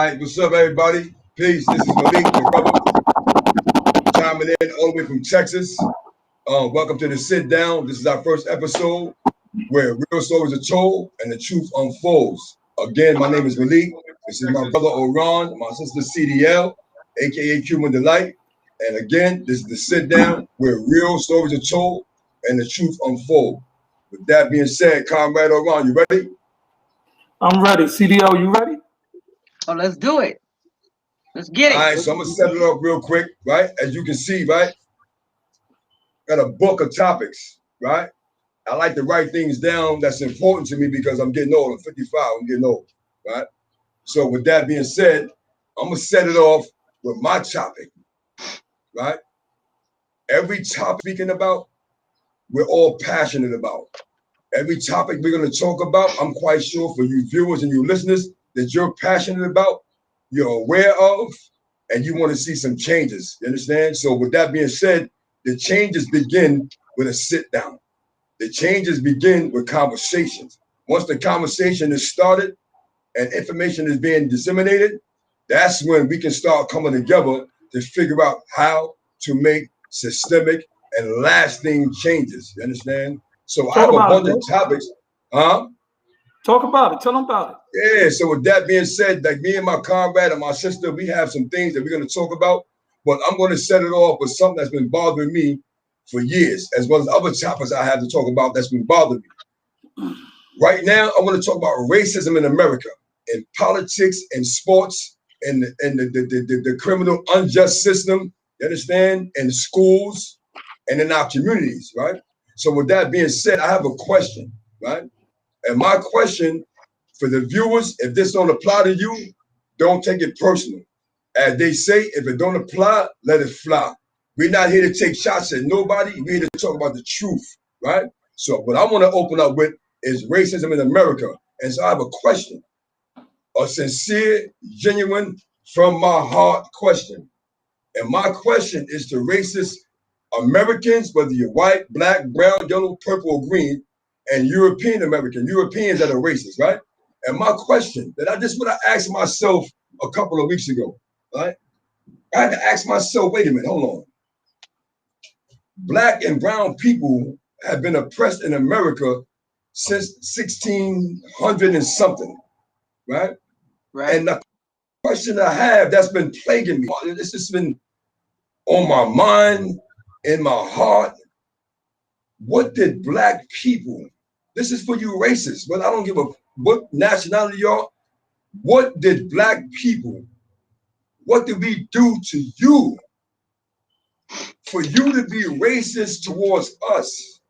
right, what's up, everybody? Peace. This is Malik, the brother, chiming in all the way from Texas. Welcome to the Sit Down. This is our first episode where real stories are told and the truth unfolds. Again, my name is Malik. This is my brother Oran, my sister CDL, aka Cuban Delight. And again, this is the Sit Down where real stories are told and the truth unfolds. With that being said, Comrade Oran, you ready? I'm ready. CDL, you ready? Oh, let's do it. Let's get it. All right, so I'm gonna set it up real quick, right? As you can see, right? Got a book of topics, right? I like to write things down that's important to me because I'm getting old. I'm 55, I'm getting old, right? So with that being said, I'm gonna set it off with my topic, right? Every topic speaking about, we're all passionate about. Every topic we're gonna talk about, I'm quite sure for you viewers and you listeners that you're passionate about, you're aware of, and you want to see some changes. You understand? So with that being said, the changes begin with a sit down. The changes begin with conversations. Once the conversation is started and information is being disseminated, that's when we can start coming together to figure out how to make systemic and lasting changes. You understand? So I have a bunch of topics. Talk about it. Tell them about it. Yeah, so with that being said, like me and my comrade and my sister, we have some things that we're going to talk about, but I'm going to set it off with something that's been bothering me for years, as well as other topics I have to talk about that's been bothering me. Right now, I want to talk about racism in America, in politics, in sports, in the criminal unjust system, you understand, in schools, and in our communities, right? So with that being said, I have a question, right? And my question for the viewers, if this don't apply to you, don't take it personal. As they say, if it don't apply, let it fly. We're not here to take shots at nobody. We're here to talk about the truth, right? So what I want to open up with is racism in America. And so I have a question, a sincere, genuine, from my heart question. And my question is to racist Americans, whether you're white, black, brown, yellow, purple, or green, and European American, Europeans that are racist, right? And my question that I just want to ask myself a couple of weeks ago, right? I had to ask myself, wait a minute, hold on. Black and brown people have been oppressed in America since 1600 and something, right? Right. And the question I have that's been plaguing me, it's just been on my mind, in my heart. What did black people, this is for you racists, but I don't give a what nationality you are. What did black people, what did we do to you for you to be racist towards us?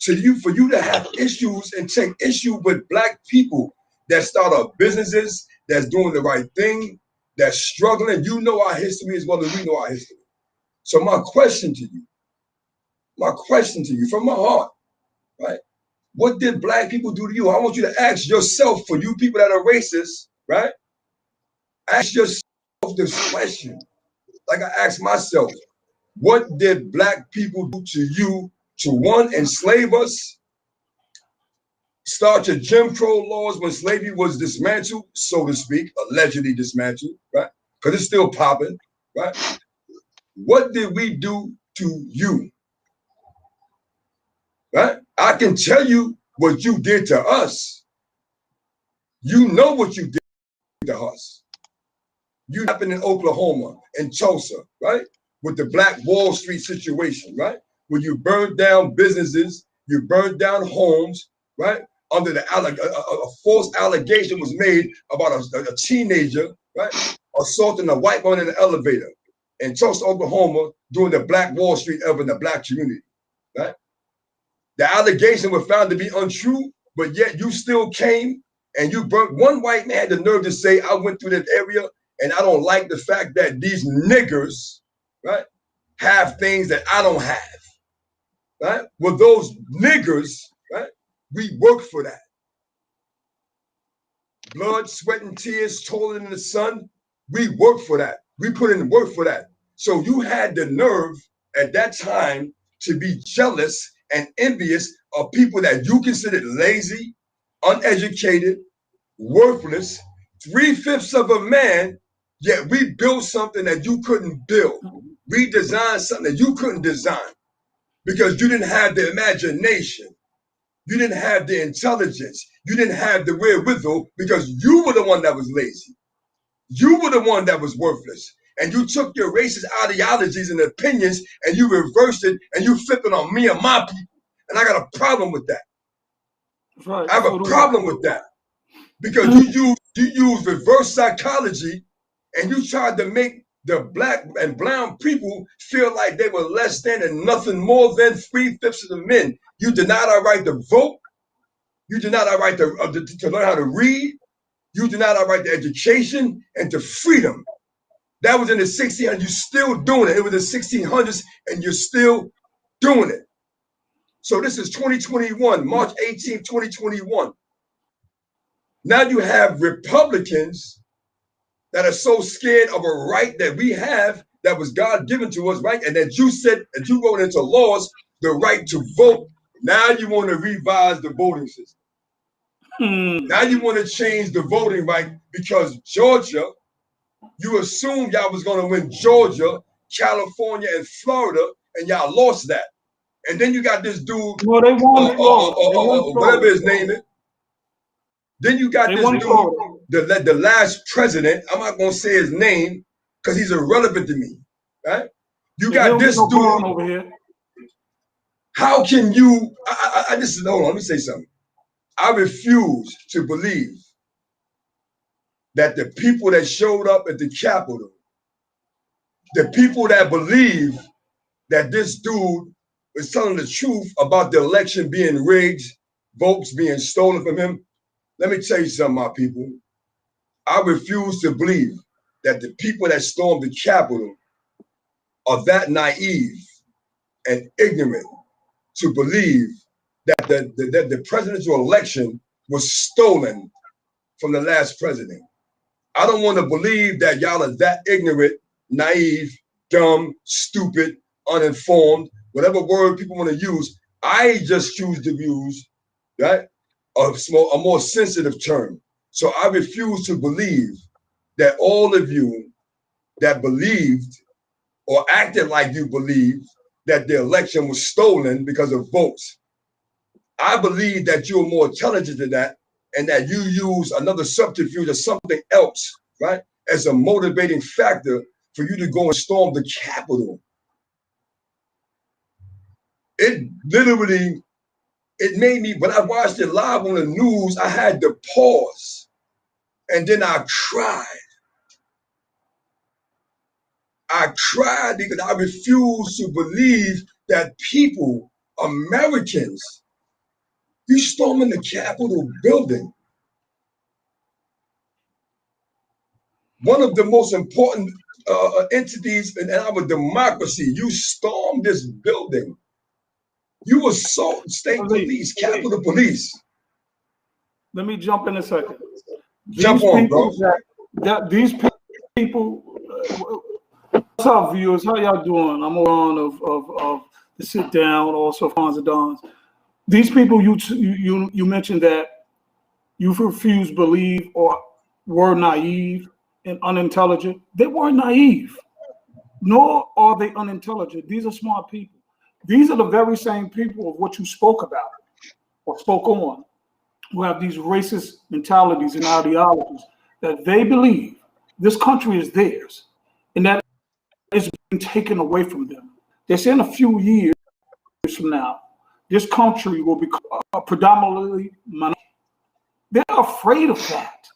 For you to have issues and take issue with black people that start up businesses, that's doing the right thing, that's struggling. You know our history as well as we know our history. So my question to you from my heart, right? What did black people do to you? I want you to ask yourself, for you people that are racist, right? Ask yourself this question. Like I asked myself, what did black people do to you to one, enslave us, start your Jim Crow laws when slavery was dismantled, so to speak, allegedly dismantled, right? Because it's still popping, right? What did we do to you? Right? I can tell you what you did to us. You know what you did to us. You happened in Oklahoma, in Tulsa, right? With the Black Wall Street situation, right? Where you burned down businesses, you burned down homes, right? Under the a false allegation was made about a teenager, right? Assaulting a white man in an elevator in Tulsa, Oklahoma, during the Black Wall Street era in the black community, right? The allegation was found to be untrue, but yet you still came and you burnt. One white man had the nerve to say, I went through that area and I don't like the fact that these niggers, right, have things that I don't have, right? Well, those niggers, right, we work for that. Blood, sweat, and tears toiling in the sun, we work for that. We put in work for that. So you had the nerve at that time to be jealous and envious of people that you considered lazy, uneducated, worthless, 3/5 of a man, yet we built something that you couldn't build. We designed something that you couldn't design because you didn't have the imagination. You didn't have the intelligence. You didn't have the wherewithal because you were the one that was lazy. You were the one that was worthless. And you took your racist ideologies and opinions and you reversed it and you flipped it on me and my people. And I got a problem with that. Right. I have a problem with that. Because you use reverse psychology and you tried to make the black and brown people feel like they were less than and nothing more than 3/5 of the men. You denied our right to vote. You denied our right to learn how to read. You denied our right to education and to freedom. That was in the 1600s. You're still doing it. It was the 1600s and you're still doing it. So this is 2021, March 18th, 2021. Now you have Republicans that are so scared of a right that we have that was God given to us, right? And that you said, that you wrote into laws, the right to vote. Now you want to revise the voting system. Now you want to change the voting right because Georgia, you assumed y'all was going to win Georgia, California, and Florida, and y'all lost that. And then you got this dude, well, they won whatever his name is. Then you got this dude, the last president. I'm not going to say his name because he's irrelevant to me, right? You got this dude over here. How can you? I just hold on. Let me say something. I refuse to believe that the people that showed up at the Capitol, the people that believe that this dude was telling the truth about the election being rigged, votes being stolen from him. Let me tell you something, my people. I refuse to believe that the people that stormed the Capitol are that naive and ignorant to believe that the presidential election was stolen from the last president. I don't want to believe that y'all are that ignorant, naive, dumb, stupid, uninformed, whatever word people want to use. I just choose to use, right, a more sensitive term. So I refuse to believe that all of you that believed or acted like you believed that the election was stolen because of votes. I believe that you're more intelligent than that and that you use another subterfuge or something else, right, as a motivating factor for you to go and storm the Capitol. It literally, it made me, when I watched it live on the news, I had to pause and then I cried. I cried because I refuse to believe that people, Americans, you storming the Capitol building. One of the most important entities in our democracy, you stormed this building. You assault state police, Capitol Police. Let me jump in a second. Jump on, bro. These people, what's up, viewers? How y'all doing? I'm on of the sit down, also Fonz and Dons. These people you mentioned that you refuse believe or were naive and unintelligent. They weren't naive, nor are they unintelligent. These are smart people. These are the very same people of what you spoke about or spoke on, who have these racist mentalities and ideologies that they believe this country is theirs and that it's been taken away from them. They're saying a few years from now, this country will be predominantly minority. They're afraid of that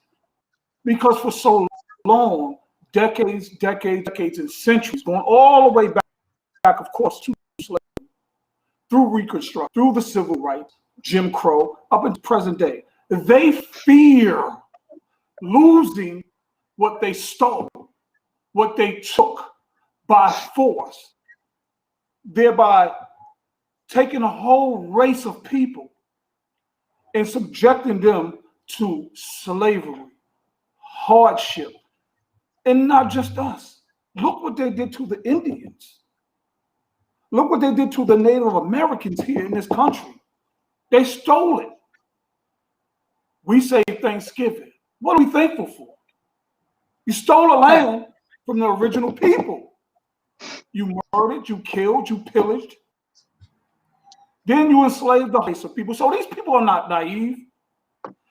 because for so long, decades, and centuries, going all the way back, of course, to slavery, through Reconstruction, through the civil rights, Jim Crow, up into present day, they fear losing what they stole, what they took by force, thereby taking a whole race of people and subjecting them to slavery, hardship, and not just us. Look what they did to the Indians. Look what they did to the Native Americans here in this country. They stole it. We say Thanksgiving. What are we thankful for? You stole the land from the original people. You murdered, you killed, you pillaged. Then you enslaved the race of people. So these people are not naive.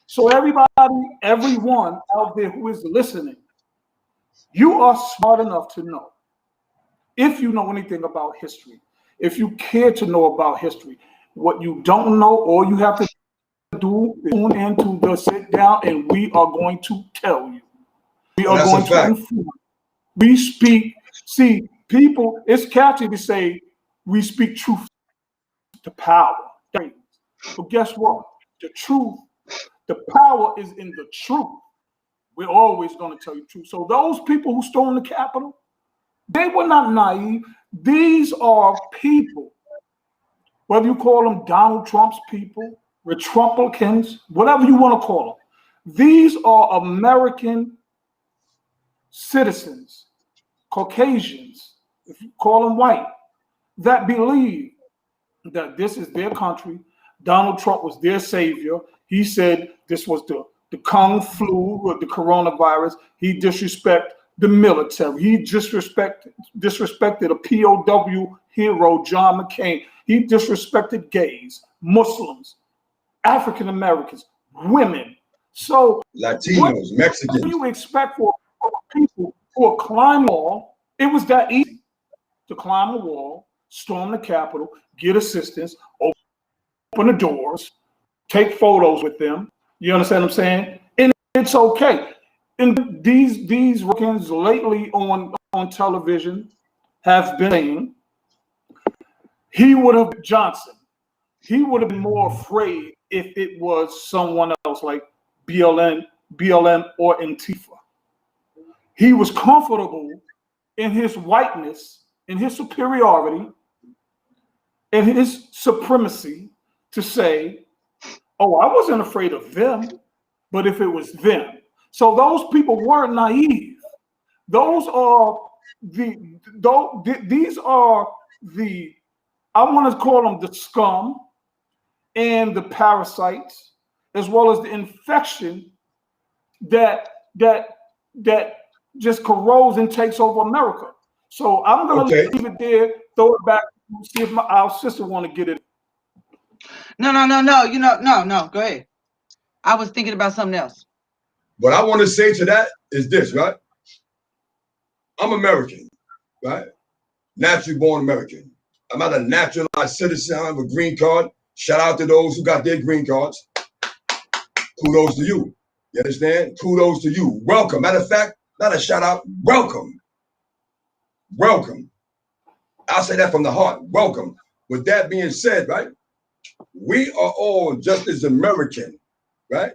So everyone out there who is listening, you are smart enough to know, if you know anything about history, if you care to know about history, what you don't know, all you have to do is tune into the sit down, and we are going to tell you. We are going to inform. We speak. See, people, it's catchy to say we speak truth to power. But guess what? The truth, the power is in the truth. We're always going to tell you the truth. So those people who stormed the Capitol, they were not naive. These are people, whether you call them Donald Trump's people, Republicans, whatever you want to call them. These are American citizens, Caucasians, if you call them white, that believe that this is their country. Donald Trump was their savior. He said this was the Kung flu or the coronavirus. He disrespected the military. He disrespected a POW hero, John McCain. He disrespected gays, Muslims, African Americans, women. So Latinos, Mexicans. What do you expect for people who are climbing a wall? It was that easy to climb a wall, storm the Capitol, get assistance, open the doors, take photos with them. You understand what I'm saying? And it's okay. And these Republicans lately on television have been saying Johnson, he would have been more afraid if it was someone else like BLM or Antifa. He was comfortable in his whiteness, in his superiority, in his supremacy to say, oh, I wasn't afraid of them, but if it was them. So those people weren't naive. These are the, I want to call them the scum and the parasites, as well as the infection that just corrodes and takes over America. So I'm going to leave it there, throw it back, see if our sister want to get it. No. No. Go ahead. I was thinking about something else. What I want to say to that is this, right? I'm American, right? Naturally born American. I'm not a naturalized citizen. I have a green card. Shout out to those who got their green cards. Kudos to you. You understand? Kudos to you. Welcome. Matter of fact, not a shout out. Welcome. Welcome. I'll say that from the heart. Welcome. With that being said, right? We are all just as American, right?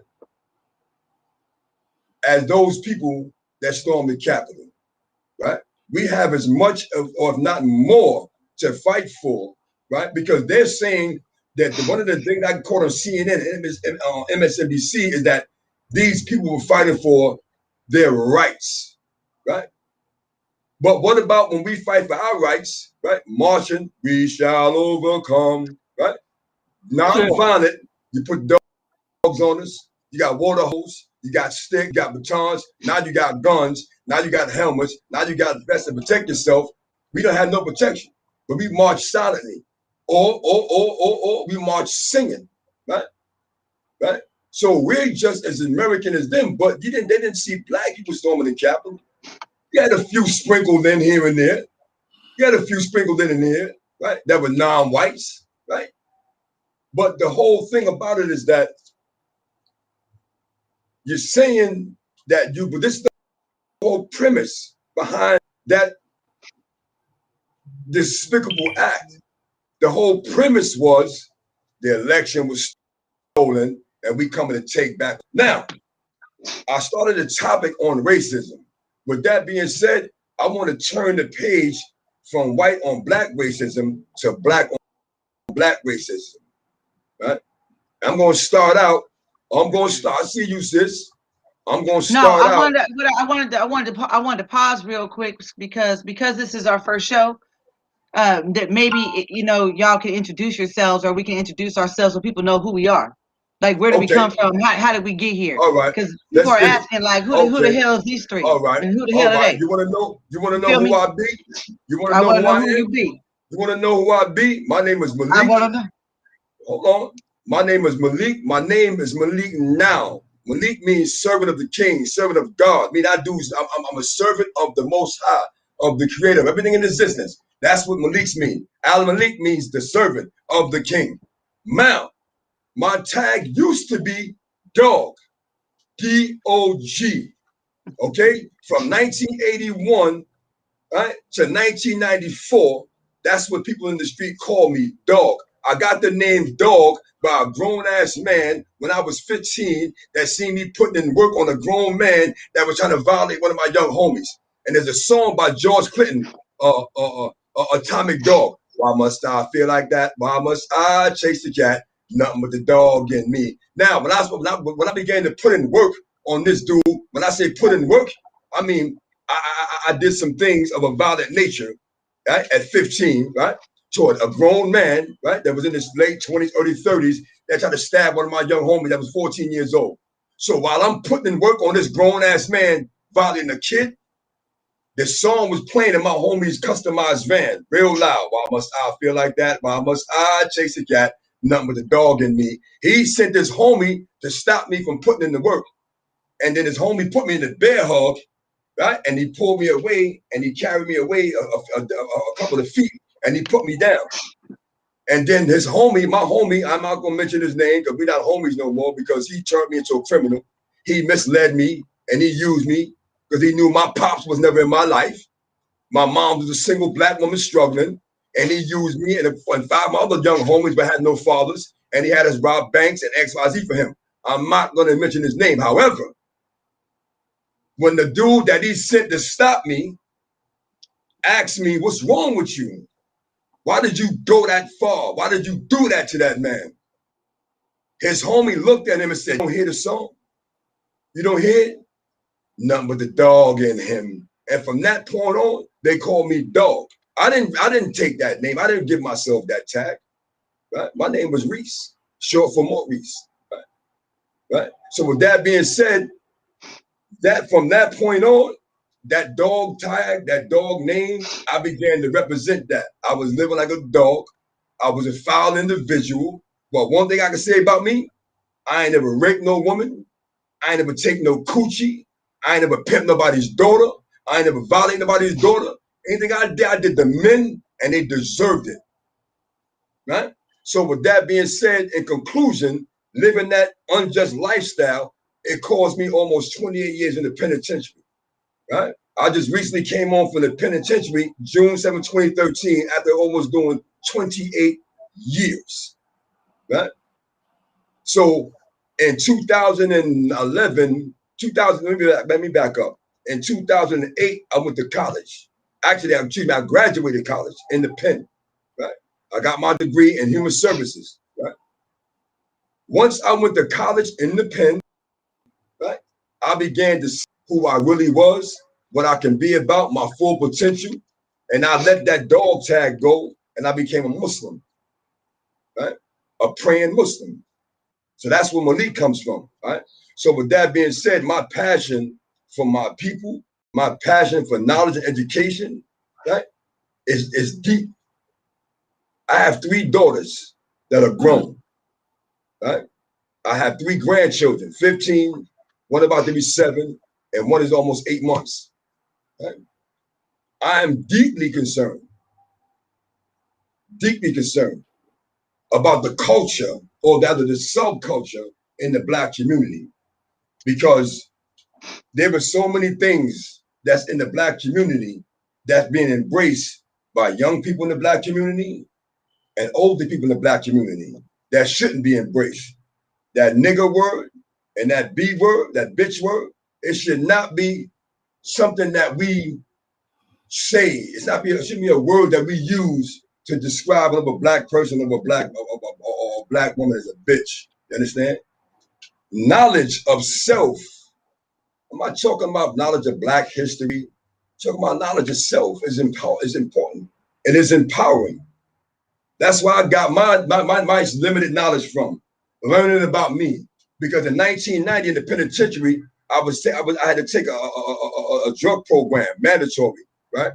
As those people that stormed the Capitol, right? We have as much of, or if not more, to fight for, right? Because they're saying that one of the things I caught on CNN and MSNBC is that these people were fighting for their rights, right? But what about when we fight for our rights, right? Marching, we shall overcome, right? Non-violent, you put dogs on us, you got water hose, you got stick, you got batons, now you got guns, now you got helmets, now you got vests to protect yourself. We don't have no protection, but we march silently, or we march singing, right? Right? So we're just as American as them, but they didn't see black people storming the Capitol. You had a few sprinkled in here and there. You had a few sprinkled in and there, right? That were non-whites, right? But the whole thing about it is that you're saying that but this is the whole premise behind that despicable act. The whole premise was the election was stolen and we coming to take back. Now, I started a topic on racism. With that being said, I want to turn the page from white on black racism to black on black racism, right? I'm going to start out. See you, sis. I'm going to start out. I wanted to pause real quick because this is our first show. That maybe y'all can introduce yourselves, or we can introduce ourselves so people know who we are. Like, where did we Okay. come from? How did we get here? All right. Because Let's people are get it. asking, like, who the Okay. hell is these three? All right. And who the All hell are right. they? You want to know? You want to know Feel who me? I be? You want to I know want to who know I who am? you be. You want to know who I be? My name is I Malik. want to know. Hold on. My name is Malik. My name is Malik now. Malik means servant of the king, servant of God. I mean, I'm a servant of the Most High, of the Creator, of everything in existence. That's what Malik's mean. Al Malik means the servant of the king. Now, my tag used to be Dog, D-O-G. Okay, from 1981, right, to 1994. That's what people in the street call me, Dog. I got the name Dog by a grown-ass man when I was 15 that seen me putting in work on a grown man that was trying to violate one of my young homies. And there's a song by George Clinton, Atomic Dog. Why must I feel like that? Why must I chase the cat? Nothing but the dog in me. Now, when I began to put in work on this dude, when I say put in work, I mean, I did some things of a violent nature, right, at 15, right, toward a grown man, right, that was in his late 20s, early 30s, that tried to stab one of my young homies that was 14 years old. So while I'm putting in work on this grown-ass man violating a kid, the song was playing in my homie's customized van, real loud. Why must I feel like that? Why must I chase a cat? Nothing but the dog in me. He sent his homie to stop me from putting in the work. And then his homie put me in the bear hug, right? And he pulled me away and he carried me away a couple of feet and he put me down. And then his homie, my homie, I'm not gonna mention his name because we're not homies no more because he turned me into a criminal. He misled me and he used me because he knew my pops was never in my life. My mom was a single black woman struggling, and he used me and 5 my other young homies but had no fathers, and he had us rob banks and XYZ for him. I'm not gonna mention his name. However, when the dude that he sent to stop me asked me, "What's wrong with you? Why did you go that far? Why did you do that to that man?" His homie looked at him and said, "You don't hear the song? You don't hear it? Nothing but the dog in him." And from that point on, they called me Dog. I didn't take that name. I didn't give myself that tag. Right? My name was Reese, short for Maurice. Right? Right? So with that being said, that from that point on, that dog tag, that dog name, I began to represent that. I was living like a dog. I was a foul individual. But one thing I can say about me, I ain't never raped no woman. I ain't never take no coochie. I ain't never pimped nobody's daughter. I ain't never violated nobody's daughter. Anything I did to men, and they deserved it. Right? So with that being said, in conclusion, living that unjust lifestyle, it caused me almost 28 years in the penitentiary. Right? I just recently came home from the penitentiary June 7, 2013, after almost doing 28 years. Right? So in 2011, let me back up. In 2008, I went to college. Actually, I graduated college in the pen. Right? I got my degree in human services. Right? Once I went to college in the pen, right, I began to see who I really was, what I can be about, my full potential, and I let that dog tag go, and I became a Muslim, right? A praying Muslim. So that's where Malik comes from, right? So with that being said, my passion for my people, my passion for knowledge and education, right, is deep. I have 3 daughters that are grown, right? I have 3 grandchildren, 15, one about to be 7, and one is almost 8 months. Right? I am deeply concerned about the culture, or rather the subculture in the Black community, because there are so many things that's in the Black community that's being embraced by young people in the Black community and older people in the Black community that shouldn't be embraced. That nigger word and that B word, that bitch word, it should not be something that we say. It shouldn't be a word that we use to describe another Black person or a Black woman as a bitch. You understand? Knowledge of self. I'm not talking about knowledge of Black history. I'm talking about knowledge of self is important. It is empowering. That's where I got my limited knowledge from. learning about me. Because in 1990 in the penitentiary, I had to take a drug program, mandatory, right?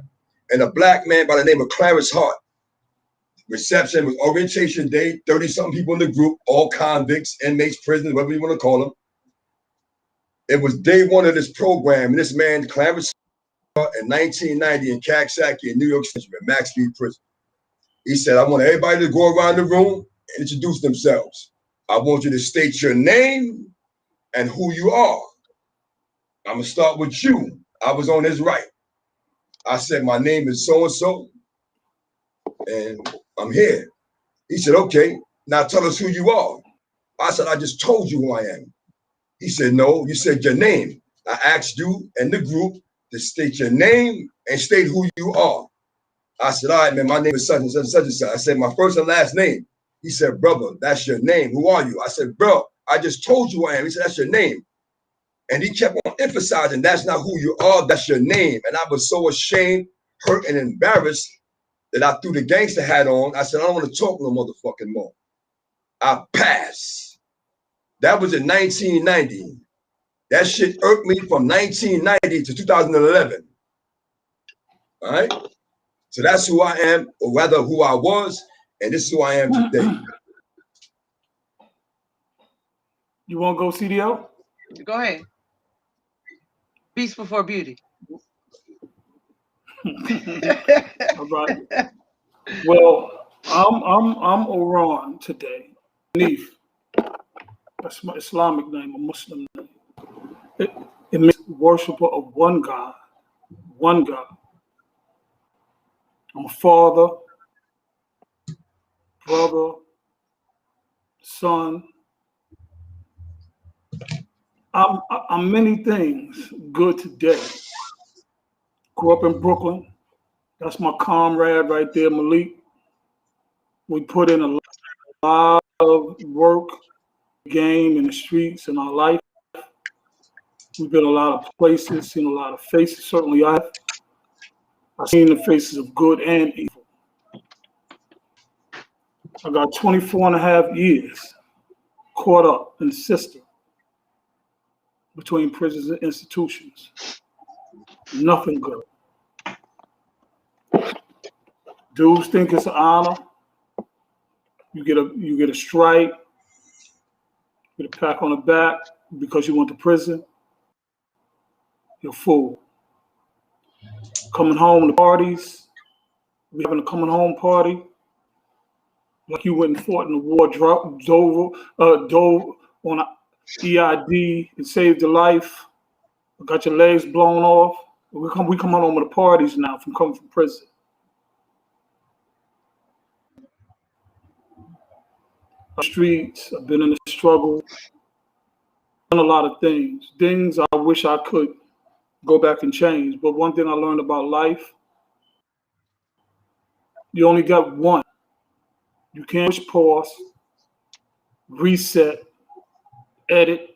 And a black man by the name of Clarence Hart. Reception was orientation day, 30-something people in the group, all convicts, inmates, prisoners, whatever you want to call them. It was day one of this program, and this man, Clarence Hart, in 1990 in Coxsackie in New York City, Maxfield Prison. He said, I want everybody to go around the room and introduce themselves. I want you to state your name and who you are. I'm going to start with you. I was on his right. I said, my name is so-and-so, and I'm here. He said, okay, now tell us who you are. I said, I just told you who I am. He said, no, you said your name. I asked you and the group to state your name and state who you are. I said, all right, man, my name is such and such and such and such. I said, my first and last name. He said, brother, that's your name. Who are you? I said, bro, I just told you who I am. He said, that's your name. And he kept on emphasizing, that's not who you are, that's your name. And I was so ashamed, hurt, and embarrassed that I threw the gangster hat on. I said, I don't want to talk no motherfucking more. I passed. That was in 1990. That shit irked me from 1990 to 2011. All right? So that's who I am, or rather who I was, and this is who I am today. You want to go CDL? Go ahead. Beast before beauty. All right. Well, I'm Iran today. Neef. That's my Islamic name, a Muslim name. It means worshiper of one God. One God. I'm a father, brother, son. I'm many things good today. Grew up in Brooklyn. That's my comrade right there, Malik. We put in a lot of work, game in the streets in our life. We've been a lot of places, seen a lot of faces. Certainly I've seen the faces of good and evil. I got 24 and a half years caught up in the system between prisons and institutions. Nothing good. Dudes think it's an honor. You get a stripe, you get a pat on the back because you went to prison. You're a fool. Coming home to parties, we having a coming home party, like you went and fought in the war, dove on an EID and saved your life, got your legs blown off. We come home to the parties now from coming from prison. Streets, I've been in the struggle, done a lot of things I wish I could go back and change. But one thing I learned about life, you only got one. You can't push pause, reset, edit,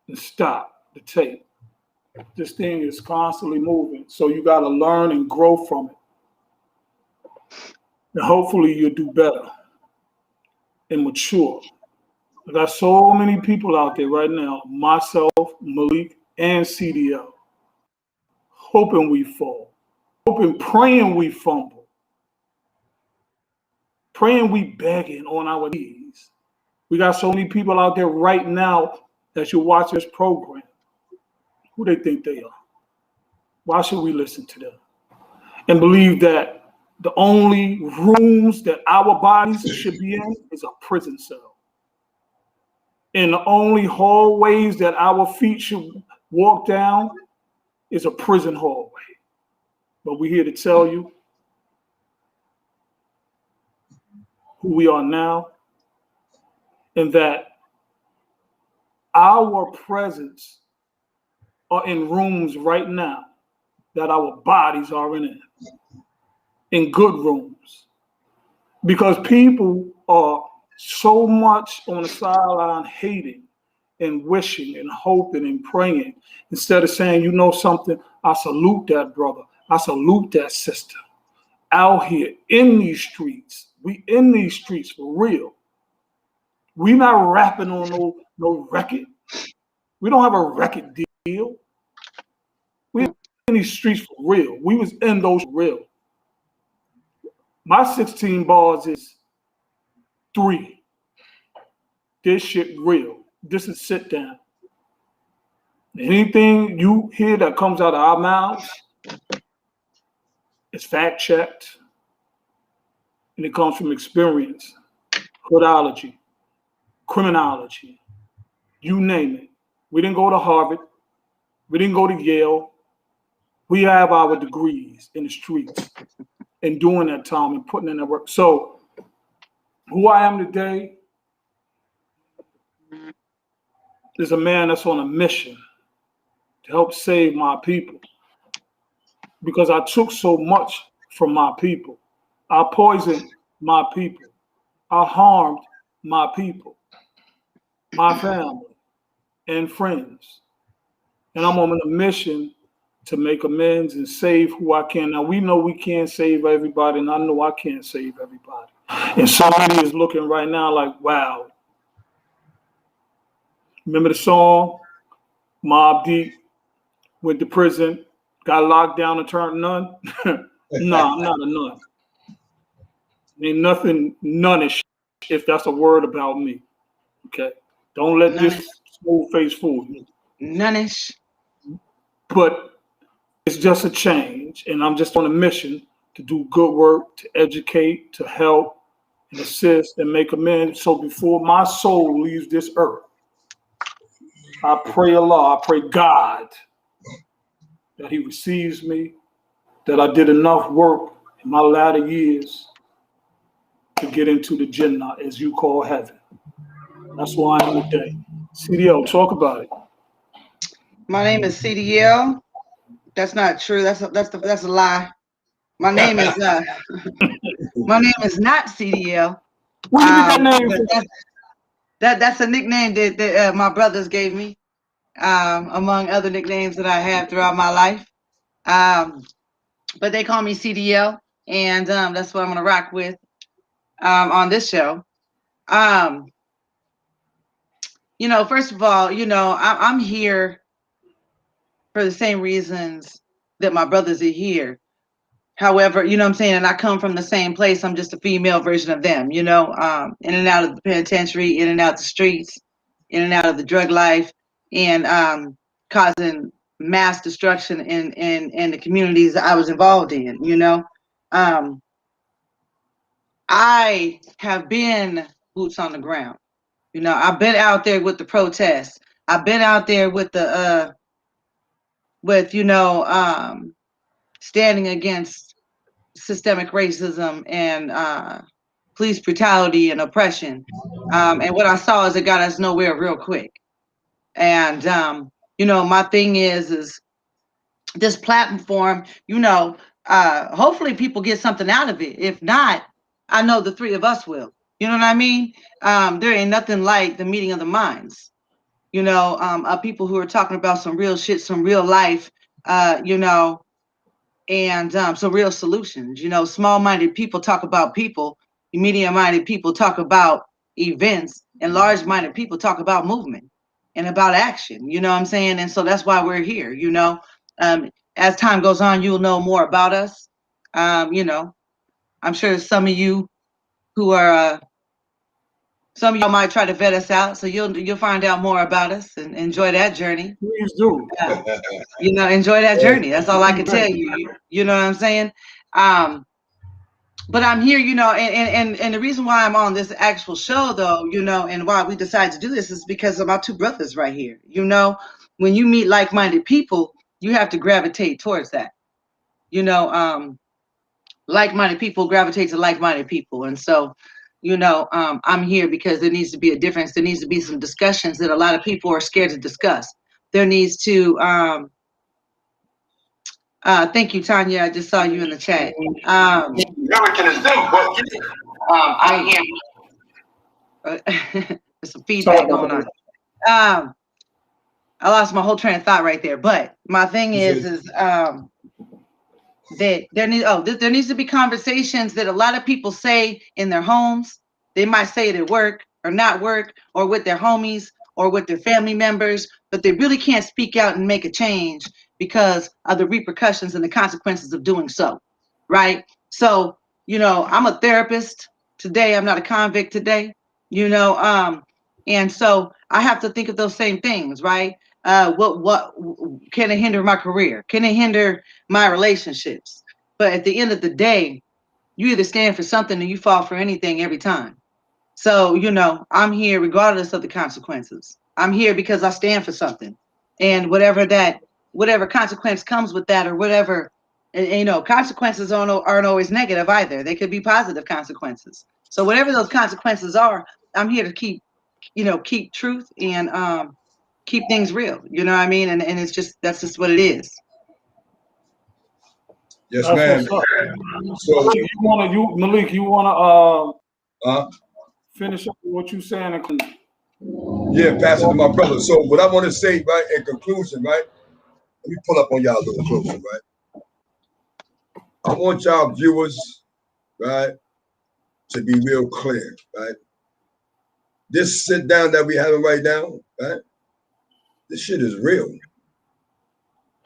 and stop the tape. This thing is constantly moving, so you got to learn and grow from it. And hopefully you'll do better and mature. I got so many people out there right now, myself, Malik, and CDL, hoping we fall, praying we fumble, praying we begging on our knees. We got so many people out there right now that you watch this program. Who they think they are? Why should we listen to them? And believe that the only rooms that our bodies should be in is a prison cell. And the only hallways that our feet should walk down is a prison hallway. But we're here to tell you who we are now, and that our presence are in rooms right now that our bodies are in good rooms. Because people are so much on the sideline hating and wishing and hoping and praying instead of saying, you know something, I salute that brother, I salute that sister out here in these streets. We in these streets for real. We not rapping on no record. We don't have a record deal. We in these streets for real. We was in those for real. My 16 bars is 3. This shit real. This is sit down. Anything you hear that comes out of our mouths is fact checked, and it comes from experience, hoodology, criminology, you name it. We didn't go to Harvard. We didn't go to Yale. We have our degrees in the streets and doing that time and putting in that work. So who I am today is a man that's on a mission to help save my people, because I took so much from my people. I poisoned my people. I harmed my people, my family, and friends. And I'm on a mission to make amends and save who I can. Now, we know we can't save everybody, and I know I can't save everybody. And somebody is looking right now like, wow. Remember the song, Mobb Deep went to prison, got locked down and turned nun? No, I'm not a nun. Ain't nothing nunish if that's a word about me. Okay? Don't let this smooth face fool you. Nunish. But it's just a change, and I'm just on a mission to do good work, to educate, to help, and assist, and make amends. So before my soul leaves this earth, I pray Allah, I pray God that He receives me, that I did enough work in my latter years to get into the Jannah, as you call heaven. That's why I am today. CDL, talk about it. My name is CDL. That's not true. That's a lie. My name is my name is not CDL. Where you get that name from? That's a nickname that my brothers gave me, among other nicknames that I have throughout my life. But they call me CDL, and that's what I'm gonna rock with on this show. First of all, I'm here for the same reasons that my brothers are here. However, you know what I'm saying, and I come from the same place. I'm just a female version of them, in and out of the penitentiary, in and out the streets, in and out of the drug life, and causing mass destruction in the communities that I was involved in, I have been boots on the ground. I've been out there with the protests. I've been out there with the standing against systemic racism and police brutality and oppression. And what I saw is it got us nowhere real quick. And my thing is this platform, hopefully people get something out of it. If not, I know the three of us will. You know what I mean? There ain't nothing like the meeting of the minds. People who are talking about some real shit, some real life, and some real solutions. Small-minded people talk about people, medium-minded people talk about events, and large-minded people talk about movement and about action. You know what I'm saying? And so that's why we're here. As time goes on, you'll know more about us. I'm sure some of you who are some of y'all might try to vet us out, so you'll find out more about us and enjoy that journey. Please do. Enjoy that journey. That's all I can tell you. You know what I'm saying? But I'm here, and the reason why I'm on this actual show, though, and why we decided to do this is because of my two brothers right here. When you meet like-minded people, you have to gravitate towards that. Like-minded people gravitate to like-minded people, and so. I'm here because there needs to be a difference. There needs to be some discussions that a lot of people are scared to discuss. There needs to, thank you, Tanya. I just saw you in the chat. There's some feedback going on. I lost my whole train of thought right there. But my thing is that there needs to be conversations that a lot of people say in their homes. They might say it at work. or not work or with their homies or with their family members, but they really can't speak out and make a change because of the repercussions and the consequences of doing so, right? So, you know, I'm a therapist today. I'm not a convict today, you know, and so I have to think of those same things, right? What can it hinder my career? Can it hinder my relationships? But at the end of the day, you either stand for something or you fall for anything every time. So, you know, I'm here regardless of the consequences. I'm here because I stand for something. And whatever consequence comes with that or whatever, and, you know, consequences aren't always negative either. They could be positive consequences. So whatever those consequences are, I'm here to keep truth and keep things real. You know what I mean? And it's just, that's just what it is. Yes, That's ma'am. what's up. So, Malik, you wanna uh, finish up with what you saying? yeah, pass it to my brother. So, what I want to say, right, in conclusion, right, let me pull up on y'all a little closer, right. I want y'all viewers, right, to be real clear, right. This sit down that we having right now, right, this shit is real.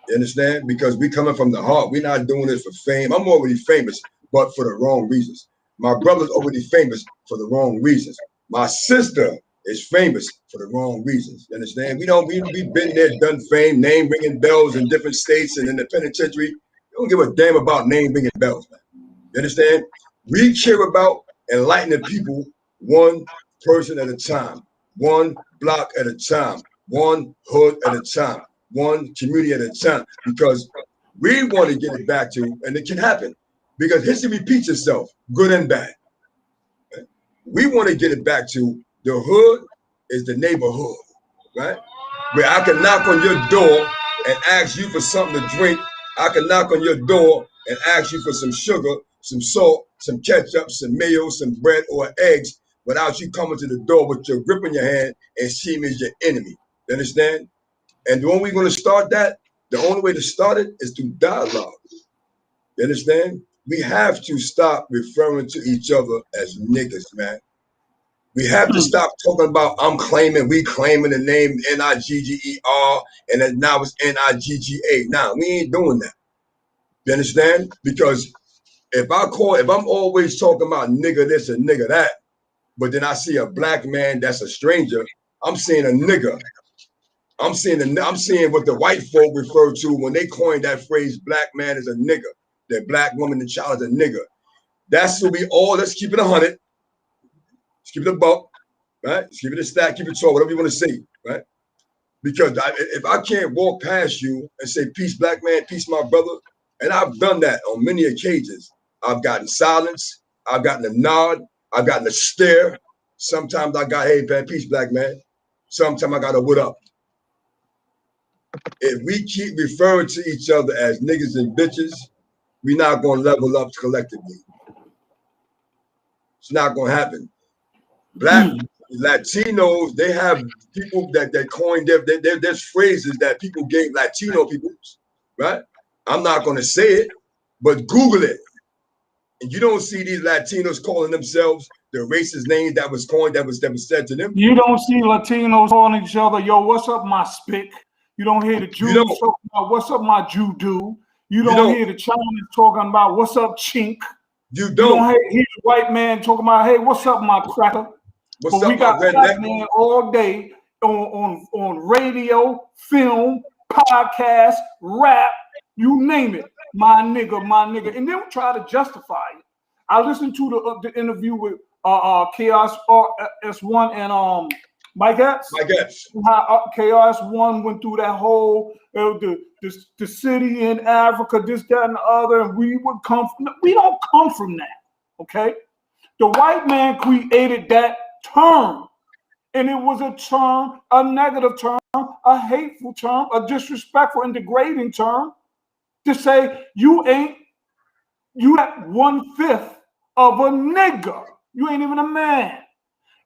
You understand? Because we coming from the heart. We're not doing this for fame. I'm already famous, but for the wrong reasons. My brother's already famous for the wrong reasons. My sister is famous for the wrong reasons. You understand? We've been there, done fame, name ringing bells in different states and in the penitentiary. We don't give a damn about name ringing bells, man. You understand? We care about enlightening people one person at a time, one block at a time, one hood at a time, one community at a time, because we want to get it back to, and it can happen, because history repeats itself, good and bad. We want to get it back to the hood is the neighborhood, right? Where I can knock on your door and ask you for something to drink. I can knock on your door and ask you for some sugar, some salt, some ketchup, some mayo, some bread, or eggs without you coming to the door with your grip in your hand and see me as your enemy. You understand? And when we're going to start that, the only way to start it is through dialogue. You understand? We have to stop referring to each other as niggas, man. We have to stop talking about we claiming the name Nigger, and then now it's Nigga. Nah, we ain't doing that. You understand? Because if I'm always talking about nigga this and nigga that, but then I see a black man that's a stranger, I'm seeing a nigga. I'm seeing what the white folk refer to when they coined that phrase, black man is a nigga. That black woman and child is a nigga. That's what let's keep it 100. Let's keep it a buck, right? Let's keep it a stack, keep it tall, whatever you want to say, right? Because if I can't walk past you and say, peace, black man, peace, my brother, and I've done that on many occasions. I've gotten silence. I've gotten a nod. I've gotten a stare. Sometimes I got, hey, man, peace, black man. Sometimes I got a what up. If we keep referring to each other as niggas and bitches, we're not going to level up collectively. It's not going to happen. Black Latinos, they have people that coined there's phrases that people gave Latino people, right? I'm not going to say it, but Google it. And you don't see these Latinos calling themselves the racist name that was coined, that was said to them. You don't see Latinos calling each other, yo, what's up, my spick? You don't hear the Jews talking about, what's up, my Jew dude? You don't hear the Chinese talking about, what's up, chink? You don't hear the white man talking about, hey, what's up, my cracker? But we got black man all day on radio, film, podcast, rap, you name it. My nigga. And then we try to justify it. I listened to the interview with Chaos S1 and Mike Epps. How Chaos One went through that whole the city in Africa, this, that, and the other, and we don't come from that. Okay, the white man created that term, and it was a term, a negative term, a hateful term, a disrespectful and degrading term to say you got 1/5 of a nigga. You ain't even a man.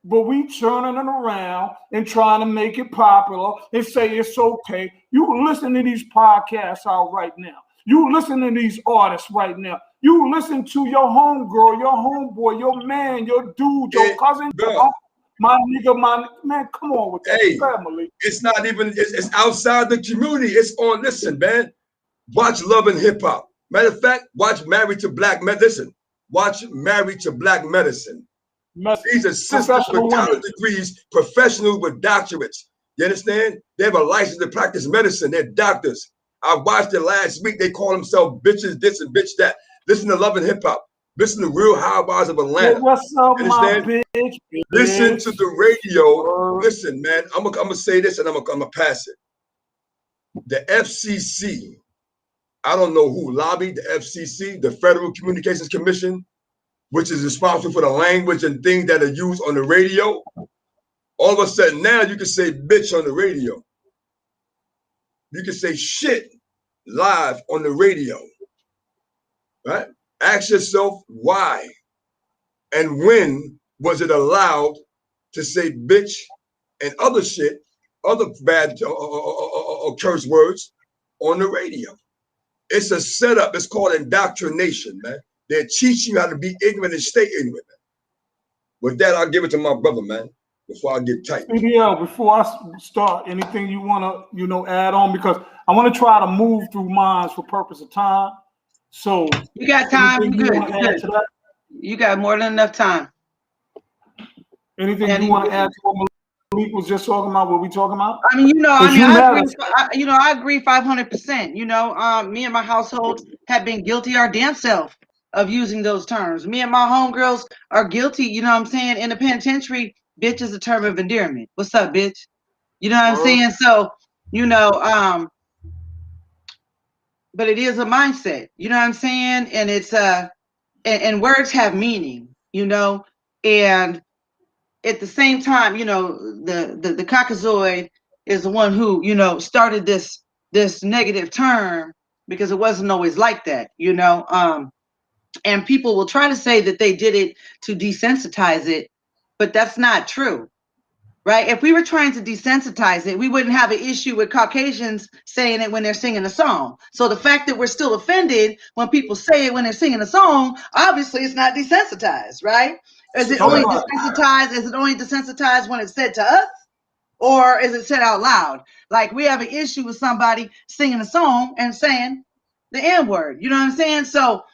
But we turning it around and trying to make it popular and say it's okay. You listen to these podcasts out right now. You listen to these artists right now. You listen to your homegirl, your homeboy, your man, your dude, your cousin, your uncle, My nigga, man, come on with that family. It's not even, it's outside the community. It's on, listen, man. Watch Love and Hip Hop. Matter of fact, watch Married to Black Medicine. Watch Married to Black Medicine. These are sisters with college degrees, professionals with doctorates. You understand? They have a license to practice medicine. They're doctors. I watched it last week. They call themselves bitches this and bitch that. Listen to Love and Hip Hop. Listen to Real Housewives of Atlanta. Hey, what's up, my bitch? Listen to the radio. Listen, man. I'm gonna say this and I'm gonna pass it. The FCC. I don't know who lobbied the FCC, the Federal Communications Commission, which is responsible for the language and things that are used on the radio. All of a sudden now you can say bitch on the radio. You can say shit live on the radio, right? Ask yourself why and when was it allowed to say bitch and other shit, other bad curse words on the radio? It's a setup. It's called indoctrination, man. They're teaching you how to be ignorant and stay ignorant. With that, I'll give it to my brother, man, before I get tight. CDL, before I start, anything you want to, add on? Because I want to try to move through minds for purpose of time. So you got time. You good. You got more than enough time. Anything you want to add to what Malik was just talking about? What we talking about? I mean, I agree 500%. Me and my household have been guilty our damn self of using those terms. Me and my homegirls are guilty. You know what I'm saying? In the penitentiary, bitch is a term of endearment. What's up, bitch? You know what I'm saying? So, but it is a mindset. You know what I'm saying? And it's and words have meaning. And at the same time, the cockazoid is the one who, started this negative term because it wasn't always like that, and people will try to say that they did it to desensitize it, but that's not true, right? If we were trying to desensitize it, we wouldn't have an issue with Caucasians saying it when they're singing a song. So the fact that we're still offended when people say it when they're singing a song, obviously it's not desensitized, right? Is it only desensitized? Is it only desensitized when it's said to us, or is it said out loud? Like we have an issue with somebody singing a song and saying the N-word. You know what I'm saying? So,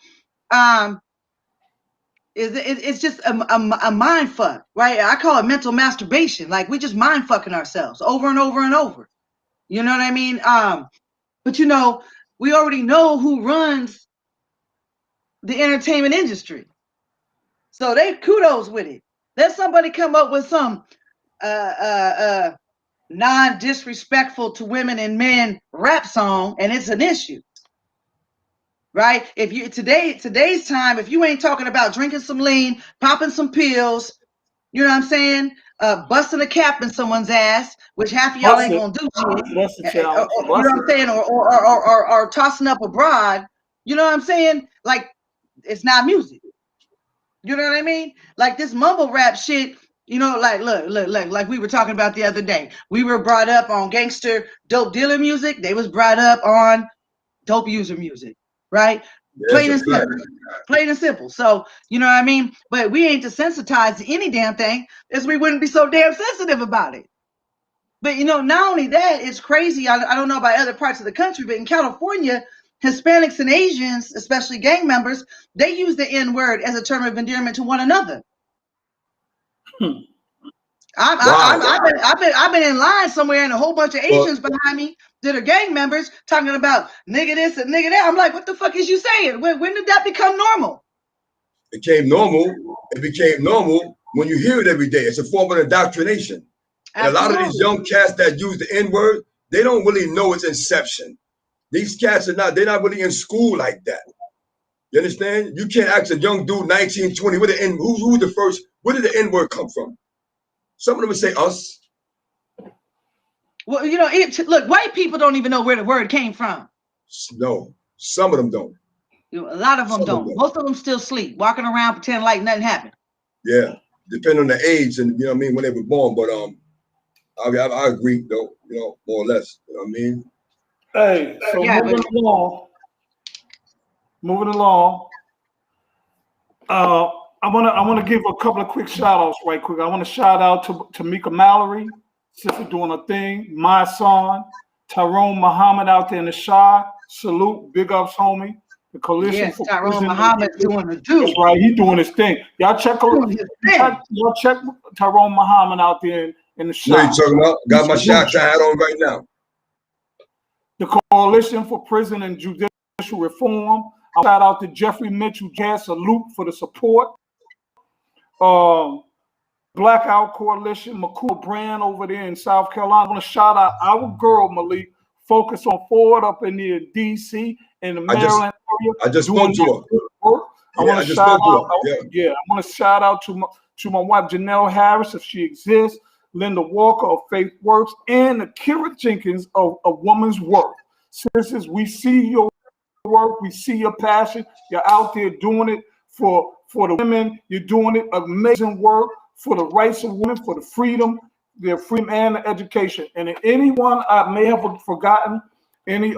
it's just a mind fuck, right? I call it mental masturbation. Like we just mind fucking ourselves over and over and over. You know what I mean? But we already know who runs the entertainment industry. So they kudos with it. Let somebody come up with some non-disrespectful to women and men rap song, and it's an issue, right? If you today's time, if you ain't talking about drinking some lean, popping some pills, you know what I'm saying, busting a cap in someone's ass, which half of y'all ain't gonna do shit. You know what I'm saying, or tossing up a broad. You know what I'm saying? Like it's not music. You know what I mean? Like this mumble rap shit, like look, like we were talking about the other day. We were brought up on gangster dope dealer music. They was brought up on dope user music, right? Yeah, plain and simple. So, you know what I mean? But we ain't desensitized to any damn thing, as we wouldn't be so damn sensitive about it. But not only that, it's crazy. I don't know about other parts of the country, but in California, Hispanics and Asians, especially gang members, they use the N-word as a term of endearment to one another. I've been in line somewhere and a whole bunch of Asians behind me that are gang members talking about nigga this and nigga that. I'm like, what the fuck is you saying? When did that become normal? It became normal when you hear it every day. It's a form of indoctrination. And a lot of these young cats that use the N-word, they don't really know its inception. These cats they're not really in school like that. You understand? You can't ask a young dude, 19, 20, who's the first, where did the N-word come from? Some of them would say us. Well, look, white people don't even know where the word came from. No, some of them don't. A lot of them don't. Most of them still sleep, walking around pretending like nothing happened. Yeah, depending on the age and when they were born. But I agree though, more or less. You know what I mean? Hey, so moving along. I wanna give a couple of quick shout outs right quick. I want to shout out to Mika Mallory, sister doing a thing, my son, Tyrone Muhammad out there in the Shy. Salute, big ups, homie. The coalition Yes, for Tyrone prison. Muhammad doing it too. That's right, he doing his thing. Y'all check Tyrone Muhammad out there in the Shy. What are you talking about? Got my shots I had on right now. The Coalition for Prison and Judicial Reform. I shout out to Jeffrey Mitchell, Jazz, salute for the support. Blackout Coalition, McCool Brand over there in South Carolina. I want to shout out our girl, Malik, focus on forward up in the DC and the Maryland area. I just spoke to her. I want to shout out. I want to shout out to my wife, Janelle Harris, if she exists, Linda Walker of Faith Works, and Akira Jenkins of Woman's Work. Sisters, we see your work, we see your passion. You're out there doing it for the women. You're doing it amazing work for the rights of women, for the freedom, their freedom and the education. And if anyone I may have forgotten, any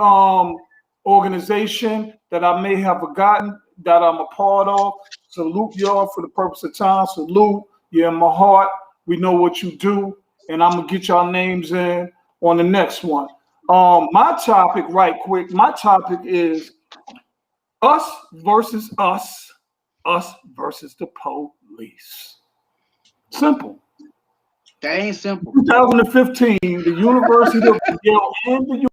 organization that I may have forgotten that I'm a part of, salute y'all for the purpose of time. Salute, you're in my heart. We know what you do, and I'm gonna get y'all names in on the next one. My topic, right quick, my topic is us versus us versus the police. Simple. That ain't simple. 2015, the University of Yale and the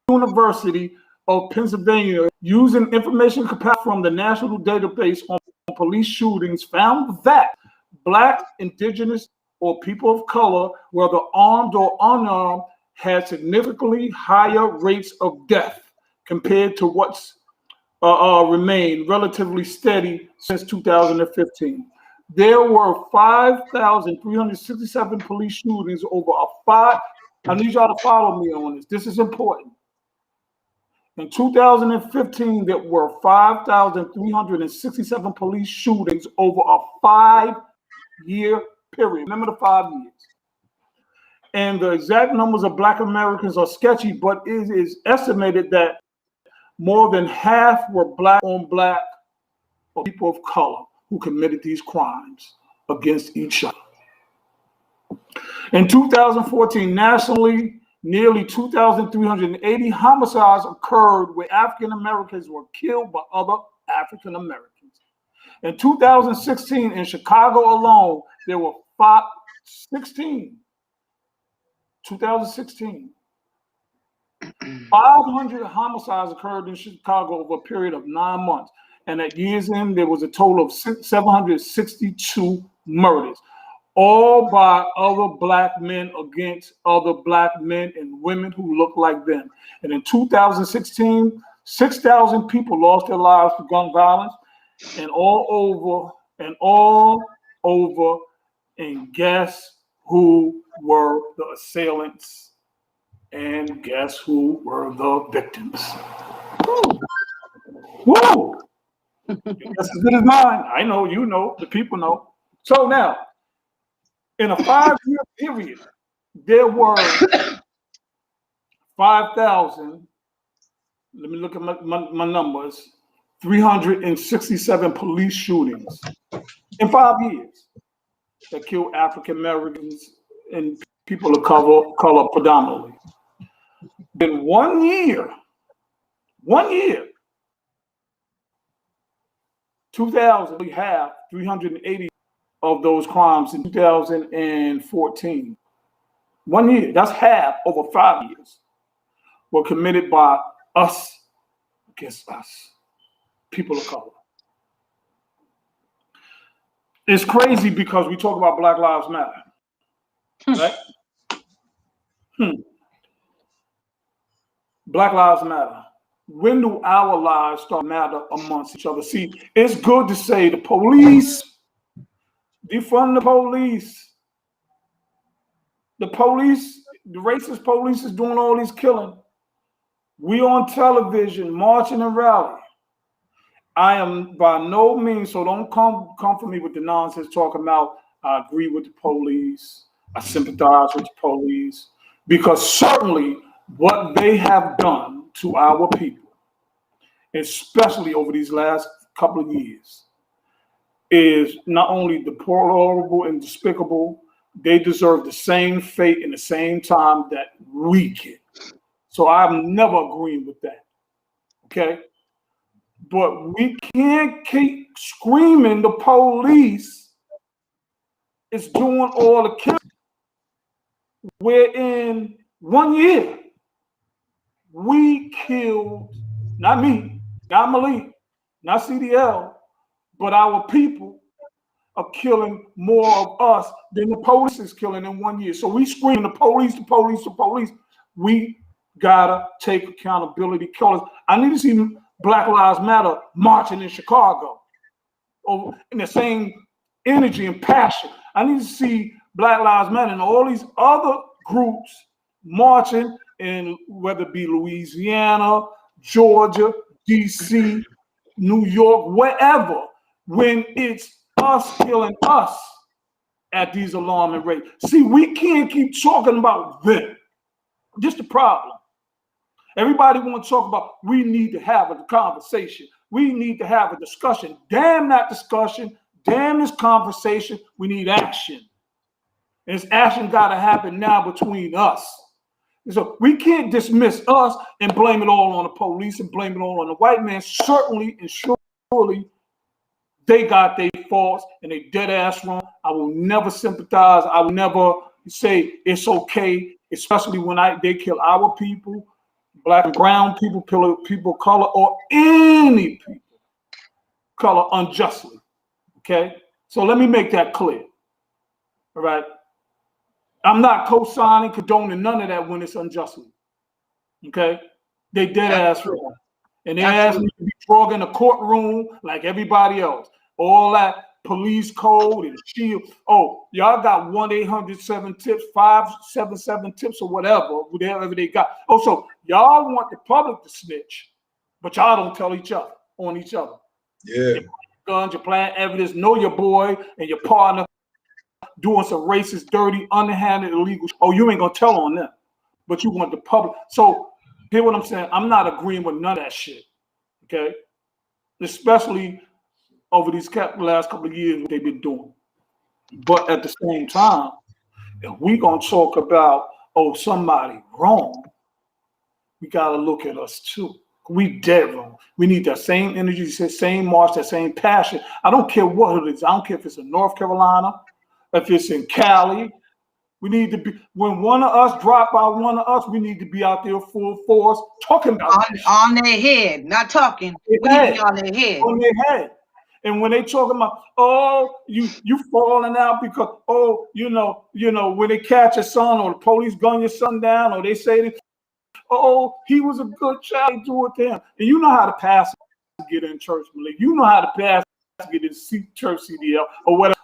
University of Pennsylvania, using information compiled from the National Database on Police Shootings, found that Black, Indigenous, or people of color, whether armed or unarmed, had significantly higher rates of death compared to what's remained relatively steady since 2015. There were 5,367 police shootings over I need y'all to follow me on this. This is important. In 2015, there were 5,367 police shootings over a 5-year period. Remember the 5 years. And the exact numbers of Black Americans are sketchy, but it is estimated that more than half were Black on Black or people of color who committed these crimes against each other. In 2014, nationally, nearly 2,380 homicides occurred where African Americans were killed by other African Americans. In 2016, in Chicago alone, there were 2016. 500 homicides occurred in Chicago over a period of 9 months. And at year's end, there was a total of 762 murders, all by other Black men against other Black men and women who look like them. And in 2016, 6,000 people lost their lives to gun violence, and all over, and guess who were the assailants? And guess who were the victims? Woo! That's as good as mine. I know, you know, the people know. So now, in a 5-year period, there were 5,000, let me look at my numbers, 367 police shootings in 5 years that killed African Americans and people of color predominantly. In 1 year, 2000, we have 380 of those crimes in 2014. 1 year, that's half over 5 years, were committed by us against us, people of color. It's crazy because we talk about Black Lives Matter, right? Black Lives Matter. When do our lives start to matter amongst each other? See, it's good to say the police, defund the police. The police, the racist police is doing all this killing. We on television marching and rallying. I am by no means, so don't come for me with the nonsense talking about I agree with the police, I sympathize with the police, because certainly what they have done to our people, especially over these last couple of years, is not only deplorable and despicable, they deserve the same fate and the same time that we get. So I'm never agreeing with that. Okay? But we can't keep screaming the police is doing all the killing. Where in 1 year, we killed, not me, not Malik, not CDL, but our people are killing more of us than the police is killing in 1 year. So we scream the police, the police, the police. We gotta take accountability. I need to see Black Lives Matter marching in Chicago, or in the same energy and passion. I need to see Black Lives Matter and all these other groups marching in whether it be Louisiana, Georgia, DC, New York, wherever, when it's us killing us at these alarming rates. See, we can't keep talking about them. Just the problem. Everybody wants to talk about, we need to have a conversation. We need to have a discussion. Damn that discussion. Damn this conversation. We need action. And this action got to happen now between us. So we can't dismiss us and blame it all on the police and blame it all on the white man. Certainly and surely they got their faults and they dead ass wrong. I will never sympathize. I will never say it's okay, especially when they kill our people, Black and brown people, people of color, or any people of color unjustly. Okay? So let me make that clear. All right? I'm not co-signing, condoning none of that when it's unjustly. Okay? They dead ass wrong. And they ass need to be dragged in a courtroom like everybody else. All that police code and shield. Oh, y'all got 1-800-7-TIPS, 577 tips or whatever they got. Oh, so y'all want the public to snitch, but y'all don't tell each other on each other. Yeah. You're guns, you're planting evidence, know your boy and your partner doing some racist, dirty, underhanded, illegal. Oh, you ain't gonna tell on them, but you want the public. So hear what I'm saying? I'm not agreeing with none of that shit. Okay, especially over these last couple of years, what they've been doing. But at the same time, if we gonna talk about somebody wrong, we gotta look at us too. We dead wrong. We need that same energy, that same march, that same passion. I don't care what it is. I don't care if it's in North Carolina, if it's in Cali. We need to be, when one of us drop by one of us, we need to be out there full force talking about on their head, not talking. We need to be on their head. On their head. And when they talking about, you falling out because, when they catch a son or the police gun your son down, or they say that, he was a good child, do it to him. And you know how to pass to get in church, Malik. You know how to pass to get in church CDL or whatever.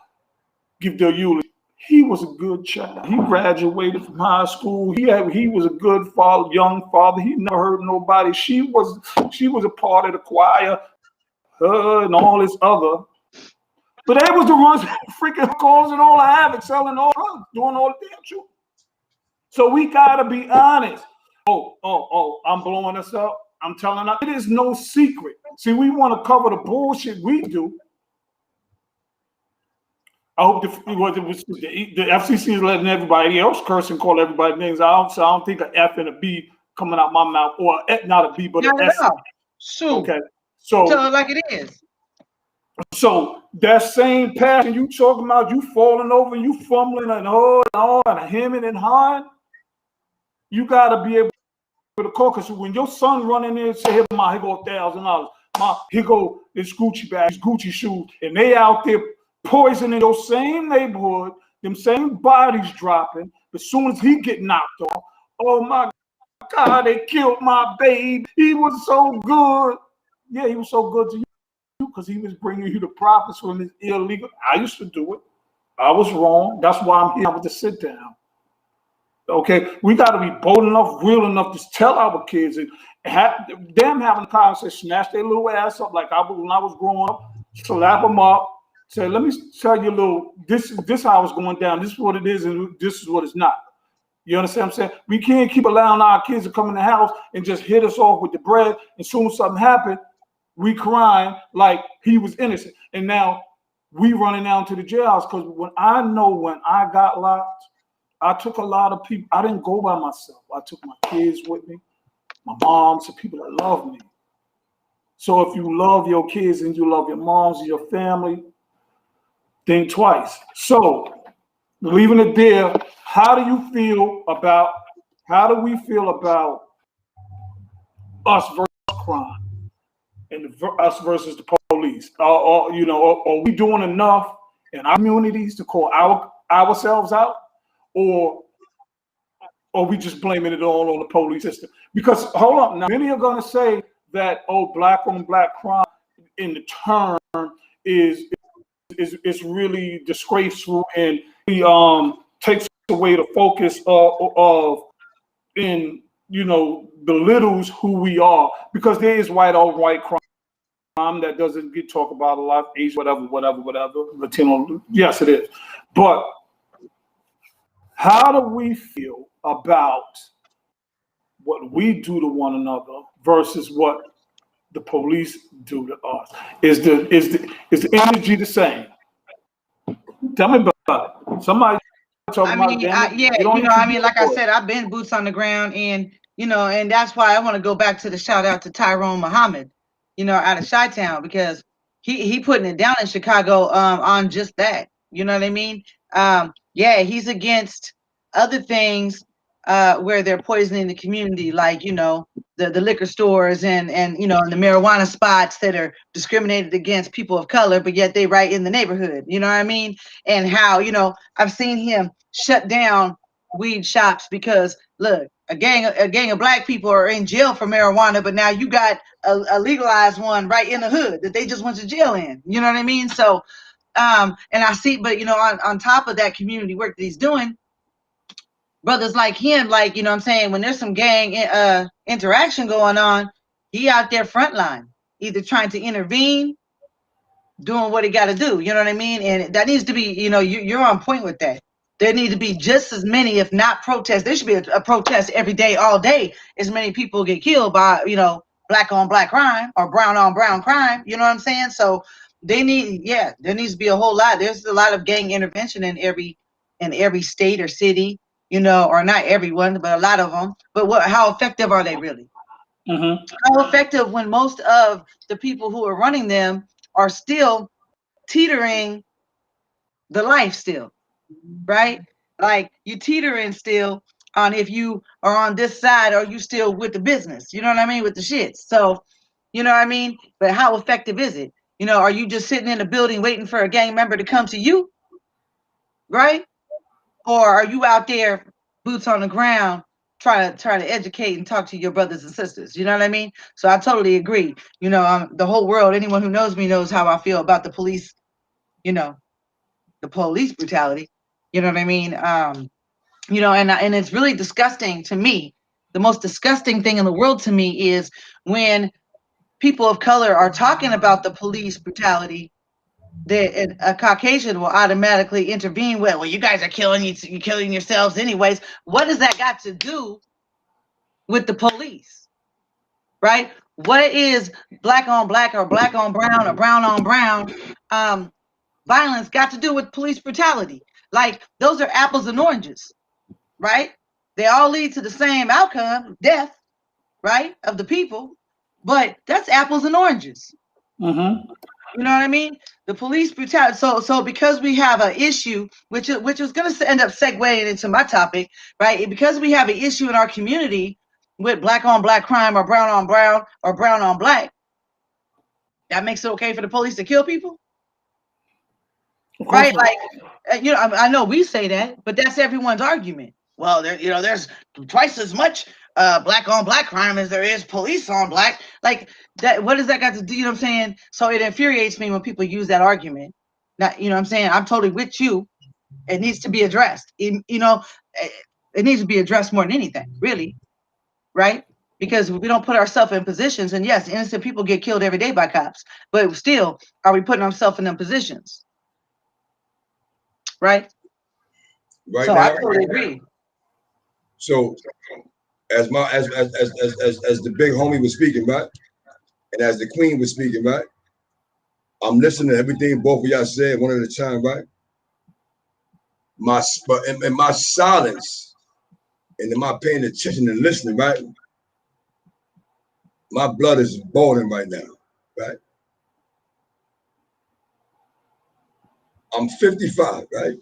Give their eulogy. He was a good child. He graduated from high school. He was a good father, young father. He never hurt nobody. She was a part of the choir, and all this other. But they was the ones freaking causing all the havoc, selling all drugs, doing all the damn shit. So we gotta be honest. I'm blowing us up. I'm telling you, it is no secret. See, we want to cover the bullshit we do. I hope the FCC is letting everybody else curse and call everybody names. I don't think an F and a B coming out my mouth, or not a B, but an S. Sure. Okay, so tell it like it is. So that same passion you talking about, you falling over, you fumbling and hemming and hawing, you gotta be able to call. Because when your son run in there and say, "Here, Ma, here go $1,000. Ma, here go this Gucci bag, this Gucci shoes," and they out there poisoning your same neighborhood, them same bodies dropping. As soon as he get knocked off, oh my God, they killed my baby. He was so good. Yeah, he was so good to you because he was bringing you the profits from his illegal. I used to do it. I was wrong. That's why I'm here with the sit down. Okay, we got to be bold enough, real enough to tell our kids and them having a conversation, snatch their little ass up like I was when I was growing up, slap them up. Say, let me tell you this how it's going down. This is what it is, and this is what it's not. You understand what I'm saying? We can't keep allowing our kids to come in the house and just hit us off with the bread. And as soon as something happened, we crying like he was innocent. And now we running down to the jailhouse. Because when I got locked, I took a lot of people. I didn't go by myself. I took my kids with me, my moms, the people that love me. So if you love your kids and you love your moms and your family, think twice. So leaving it there, how do we feel about us versus crime and us versus the police? Are we doing enough in our communities to call ourselves out, or are we just blaming it all on the police system? Because hold up, now many are going to say that black on black crime in the term is really disgraceful and takes away the focus of belittles who we are, because there is white on white crime that doesn't get talked about a lot, Asian, whatever, Latino, yes it is. But how do we feel about what we do to one another versus what the police do to us? Is the energy the same? Tell me about it. Somebody talking about like I said, I've been boots on the ground, and and that's why I want to go back to the shout out to Tyrone Muhammad, out of Chi-Town, because he putting it down in Chicago on just that. You know what I mean? Yeah, he's against other things where they're poisoning the community, like the liquor stores and the marijuana spots that are discriminated against people of color, but yet they right in the neighborhood. You know what I mean? And how I've seen him shut down weed shops because look, a gang of black people are in jail for marijuana, but now you got a legalized one right in the hood that they just went to jail in. You know what I mean? So and I see, but on top of that community work that he's doing, brothers like him, like, what I'm saying, when there's some gang interaction going on, he out there frontline, either trying to intervene, doing what he got to do. You know what I mean? And that needs to be, you're on point with that. There need to be just as many, if not protests. There should be a protest every day, all day, as many people get killed by, black on black crime or brown on brown crime. You know what I'm saying? So there needs to be a whole lot. There's a lot of gang intervention in every state or city, or not everyone, but a lot of them. But how effective are they really? Mm-hmm. How effective when most of the people who are running them are still teetering the life still, right? Like you teetering still on if you are on this side or you still with the business, you know what I mean? With the shit. So, you know what I mean? But how effective is it? Are you just sitting in a building waiting for a gang member to come to you? Right? Or are you out there boots on the ground trying to educate and talk to your brothers and sisters? You know what I mean? So I totally agree. The whole world, anyone who knows me knows how I feel about the police, the police brutality. You know what I mean? And it's really disgusting to me. The most disgusting thing in the world to me is when people of color are talking about the police brutality, that a Caucasian will automatically intervene. Well, you guys are killing yourselves anyways. What does that got to do with the police, right? What is black on black or black on brown or brown on brown violence got to do with police brutality? Like those are apples and oranges, right? They all lead to the same outcome, death, right, of the people, but that's apples and oranges. Mm-hmm. You know what I mean? The police brutality. So because we have an issue, which is going to end up segueing into my topic, right? Because we have an issue in our community with black on black crime or brown on brown or brown on black, that makes it okay for the police to kill people, right? Like, I know we say that, but that's everyone's argument. Well, there's twice as much black on black crime as there is police on black. Like that, what does that got to do? You know what I'm saying? So it infuriates me when people use that argument. Not, you know what I'm saying? I'm totally with you. It needs to be addressed. It needs to be addressed more than anything, really, right? Because we don't put ourselves in positions, and yes, innocent people get killed every day by cops, but still, are we putting ourselves in them positions? Right? Right So now, I totally agree. So as the big homie was speaking, right? And as the queen was speaking, right? I'm listening to everything both of y'all said one at a time, right? But in my silence and in my paying attention and listening, right? My blood is boiling right now, right? I'm 55, right?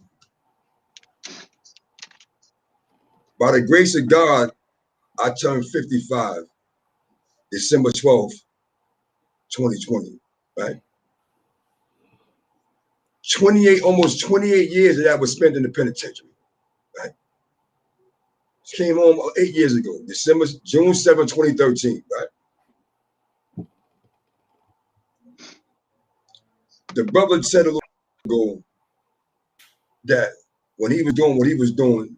By the grace of God, I turned 55 December 12th, 2020, right? almost 28 years of that was spent in the penitentiary, right? Came home 8 years ago, June 7, 2013, right? The brother said a little ago that when he was doing what he was doing,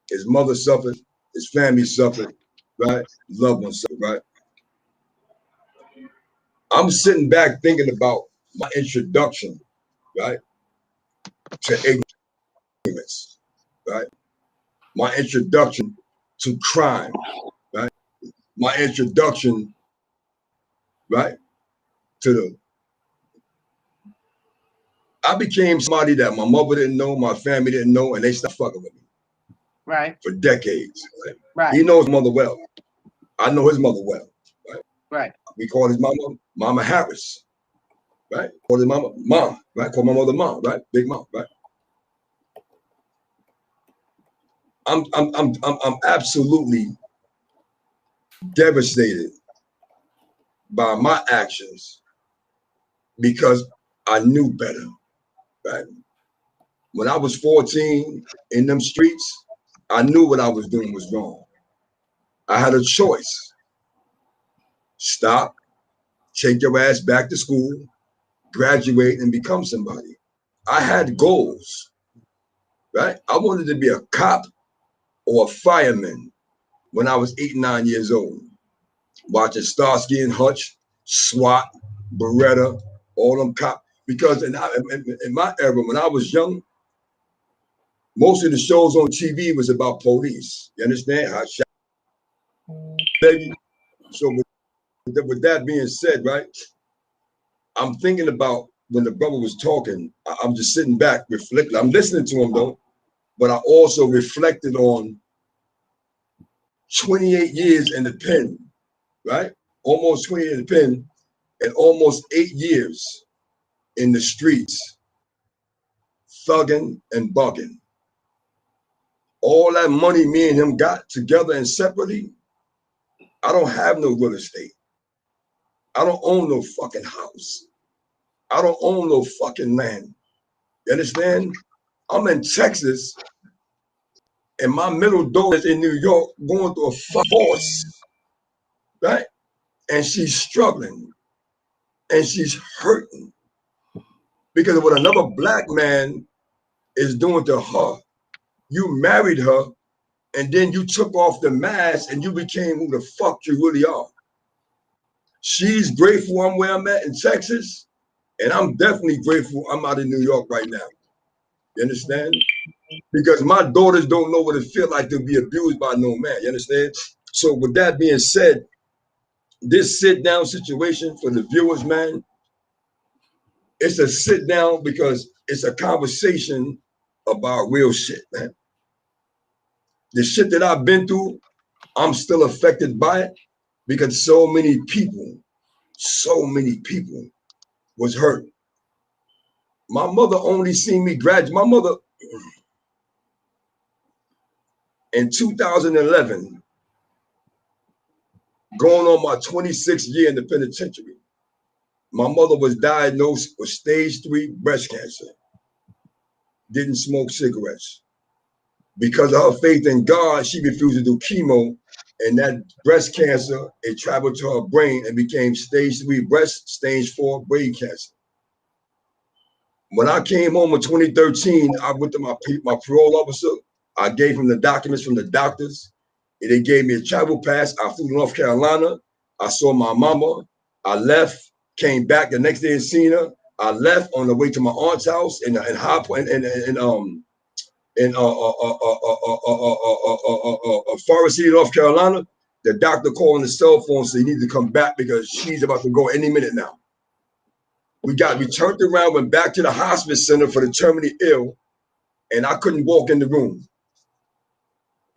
his mother suffered, his family suffered, right? His loved ones suffered, right? I'm sitting back thinking about my introduction, right, to ignorance, right? My introduction to crime, right? My introduction, right, to I became somebody that my mother didn't know, my family didn't know, and they stopped fucking with me. Right. For decades. Right? Right. He knows his mother well. I know his mother well. Right. Right. We call his mama Mama Harris. Right. Call his mama Mom. Right. Call my mother Mom. Right. Big Mom. Right. I'm absolutely devastated by my actions because I knew better. Right. When I was 14 in them streets, I knew what I was doing was wrong. I had a choice. Stop, take your ass back to school, graduate, and become somebody. I had goals, right? I wanted to be a cop or a fireman when I was 8, 9 years old, watching Starsky and Hutch, SWAT, Beretta, all them cops. Because in my era, when I was young, most of the shows on TV was about police. You understand? Hot shot, baby. So with that being said, right, I'm thinking about when the brother was talking, I'm just sitting back, reflecting. I'm listening to him though, but I also reflected on 28 years in the pen, right? Almost 28 in the pen and almost 8 years in the streets, thugging and bugging. All that money me and him got together and separately, I don't have no real estate. I don't own no fucking house. I don't own no fucking land. You understand? I'm in Texas and my middle daughter is in New York going through a divorce, right? And she's struggling and she's hurting because of what another black man is doing to her. You married her and then you took off the mask and you became who the fuck you really are. She's grateful I'm where I'm at in Texas, and I'm definitely grateful I'm out in New York right now. You understand? Because my daughters don't know what it feels like to be abused by no man. You understand? So with that being said, this sit down situation for the viewers, man, it's a sit down because it's a conversation about real shit, man. The shit that I've been through, I'm still affected by it because so many people was hurt. My mother only seen me graduate. My mother in 2011, going on my 26th year in the penitentiary, my mother was diagnosed with stage 3 breast cancer. Didn't smoke cigarettes. Because of her faith in God, she refused to do chemo, and that breast cancer, it traveled to her brain and became stage 3 breast, stage 4 brain cancer. When I came home in 2013, I went to my parole officer. I gave him the documents from the doctors. And they gave me a travel pass. I flew to North Carolina. I saw my mama. I left, came back the next day and seen her. I left on the way to my aunt's house in High Point in Forest City, North Carolina. The doctor called on the cell phone, so he needed to come back because she's about to go any minute now. We turned around, went back to the hospice center for the terminally ill, and I couldn't walk in the room.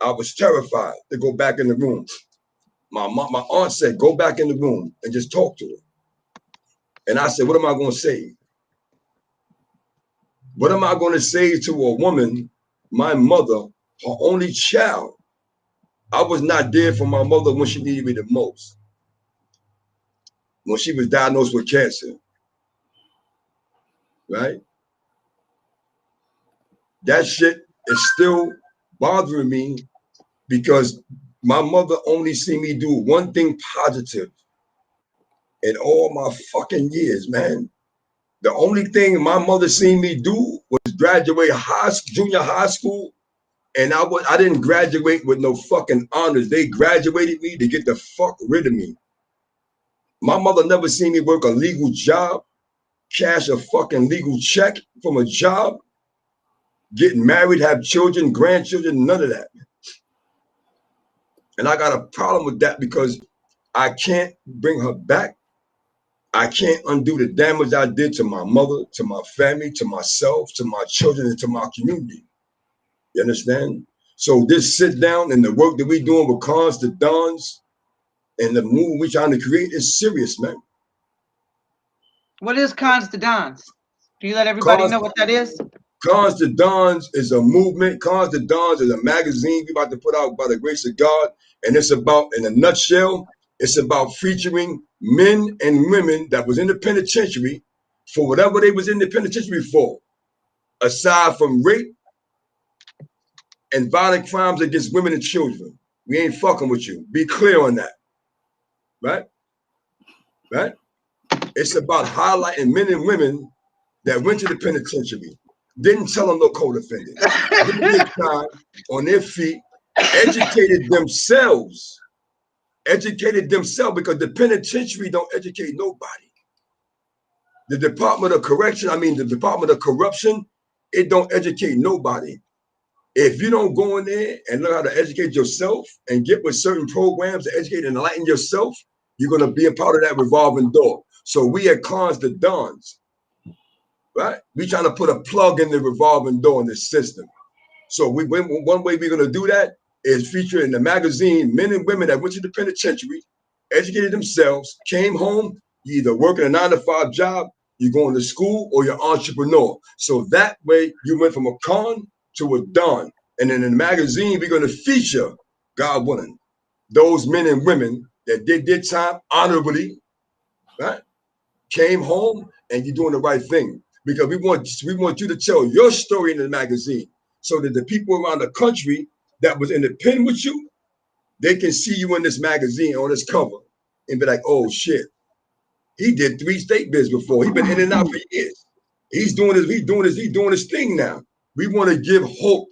I was terrified to go back in the room. My aunt said, go back in the room and just talk to her. And I said, what am I going to say? What am I going to say to a woman, my mother, her only child? I was not there for my mother when she needed me the most. When she was diagnosed with cancer, right? That shit is still bothering me because my mother only seen me do one thing positive in all my fucking years, man. The only thing my mother seen me do was graduate junior high school, and I didn't graduate with no fucking honors. They graduated me to get the fuck rid of me. My mother never seen me work a legal job, cash a fucking legal check from a job, get married, have children, grandchildren, none of that. And I got a problem with that because I can't bring her back. I can't undo the damage I did to my mother, to my family, to myself, to my children, and to my community. You understand? So this sit down and the work that we're doing with Cons to Dons and the move we're trying to create is serious, man. What is Cons to Dons? Can you let everybody know what that is? Cons to Dons is a movement. Cons to Dons is a magazine we're about to put out by the grace of God. And it's about, in a nutshell, it's about featuring men and women that was in the penitentiary for whatever they was in the penitentiary for, aside from rape and violent crimes against women and children. We ain't fucking with you. Be clear on that. Right? Right? It's about highlighting men and women that went to the penitentiary, didn't tell them no co-defendant, didn't get time on their feet, educated themselves because the penitentiary don't educate nobody. The Department of Correction, the Department of Corruption, it don't educate nobody. If you don't go in there and learn how to educate yourself and get with certain programs to educate and enlighten yourself, you're going to be a part of that revolving door. So we at Cons to Dons, right? We trying to put a plug in the revolving door in this system. So one way we're going to do that is feature in the magazine men and women that went to the penitentiary, educated themselves, came home, you either working a 9-to-5 job, you're going to school, or you're an entrepreneur. So that way you went from a con to a don. And then in the magazine, we're going to feature, God willing, those men and women that did their time honorably, right? Came home and you're doing the right thing. Because we want you to tell your story in the magazine so that the people around the country that was in the pen with you, they can see you in this magazine on this cover and be like, oh shit, he did 3 state bids before. He's been in and out for years. He's doing his thing now. We want to give hope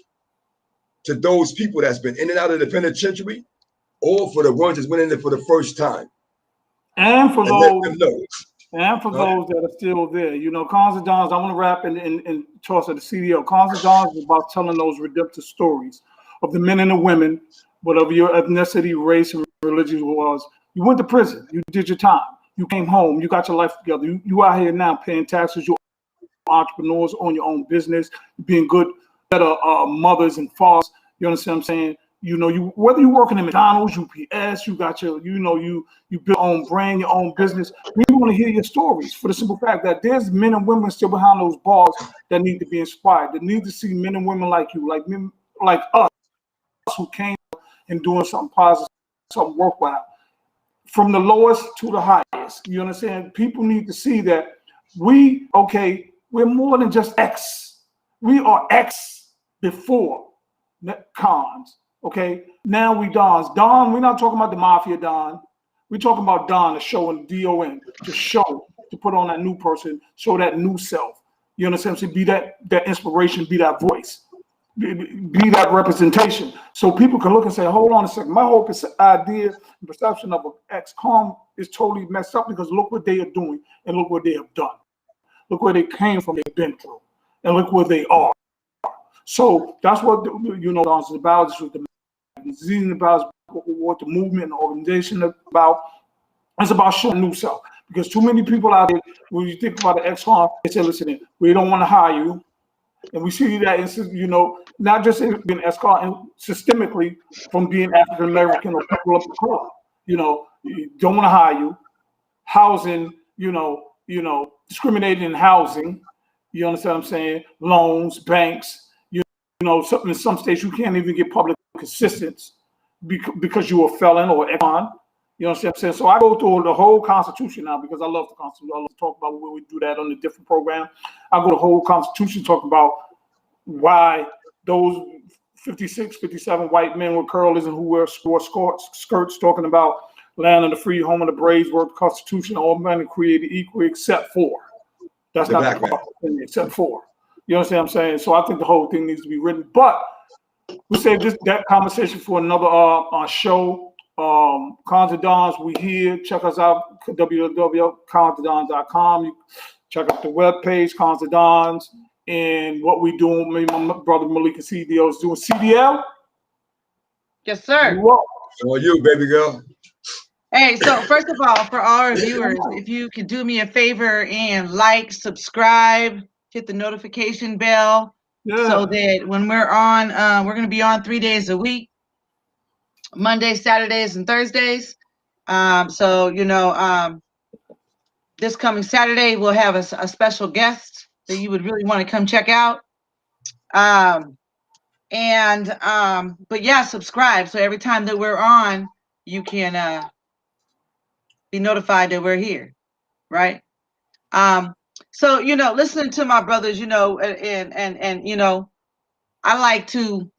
to those people that's been in and out of the penitentiary, or for the ones that's went in there for the first time. And for those that are still there, Cons to Dons, I want to wrap in toss of the CDL. Cons to Dons is about telling those redemptive stories of the men and the women, whatever your ethnicity, race, and religion was. You went to prison. You did your time. You came home. You got your life together. You out here now paying taxes. You're entrepreneurs, own your own business, being good, better mothers and fathers. You understand what I'm saying? Whether you're working in McDonald's, UPS, you got your, you build your own brand, your own business. We want to hear your stories for the simple fact that there's men and women still behind those bars that need to be inspired, that need to see men and women like you, like men, like us, who came and doing something positive, something worthwhile, from the lowest to the highest. You understand? People need to see that we're more than just X. We are X before Cons. Okay, now we Dons. Don, we're not talking about the mafia Don. We're talking about Don, the show and DON, to put on that new person, show that new self. You understand? So be that inspiration, be that voice, be that representation. So people can look and say, hold on a second, my whole idea and perception of an ex-con is totally messed up because look what they are doing and look what they have done. Look where they came from, they've been through, and look where they are. So that's what Dons is about. This was the magazine about, what the movement and organization is about. It's about showing new self. Because too many people out there, when you think about the ex-con, they say, listen, we don't want to hire you. And we see that, not just in being ex-con, and systemically from being African-American or people of color. You don't want to hire you. Housing, discriminating in housing. You understand what I'm saying? Loans, banks, in some states you can't even get public assistance because you're a felon or ex-con. You know what I'm saying? So I go through the whole Constitution now because I love the Constitution. I love to talk about when we do that on a different program. I go to the whole Constitution, talk about why those 56, 57 white men with curlers and who wear skirts, talking about land of the free, home of the brave, wrote the Constitution, all men are created equal except for. That's not the proper thing, except for. You understand what I'm saying? So I think the whole thing needs to be written. But we save that conversation for another show. Cons and Dons, we here. Check us out, www.consandons.com. You check out the webpage, Cons and Dons, and what we doing. Me and my brother Malik and CDL is doing CDL. Yes, sir. So are you, baby girl? Hey, so first of all, for all our viewers, if you could do me a favor and like, subscribe, hit the notification bell, so that when we're on, we're going to be on 3 days a week. Mondays, Saturdays, and Thursdays. This coming Saturday, we'll have a special guest that you would really want to come check out. But yeah, subscribe. So every time that we're on, you can be notified that we're here, right? So, listening to my brothers, and I like to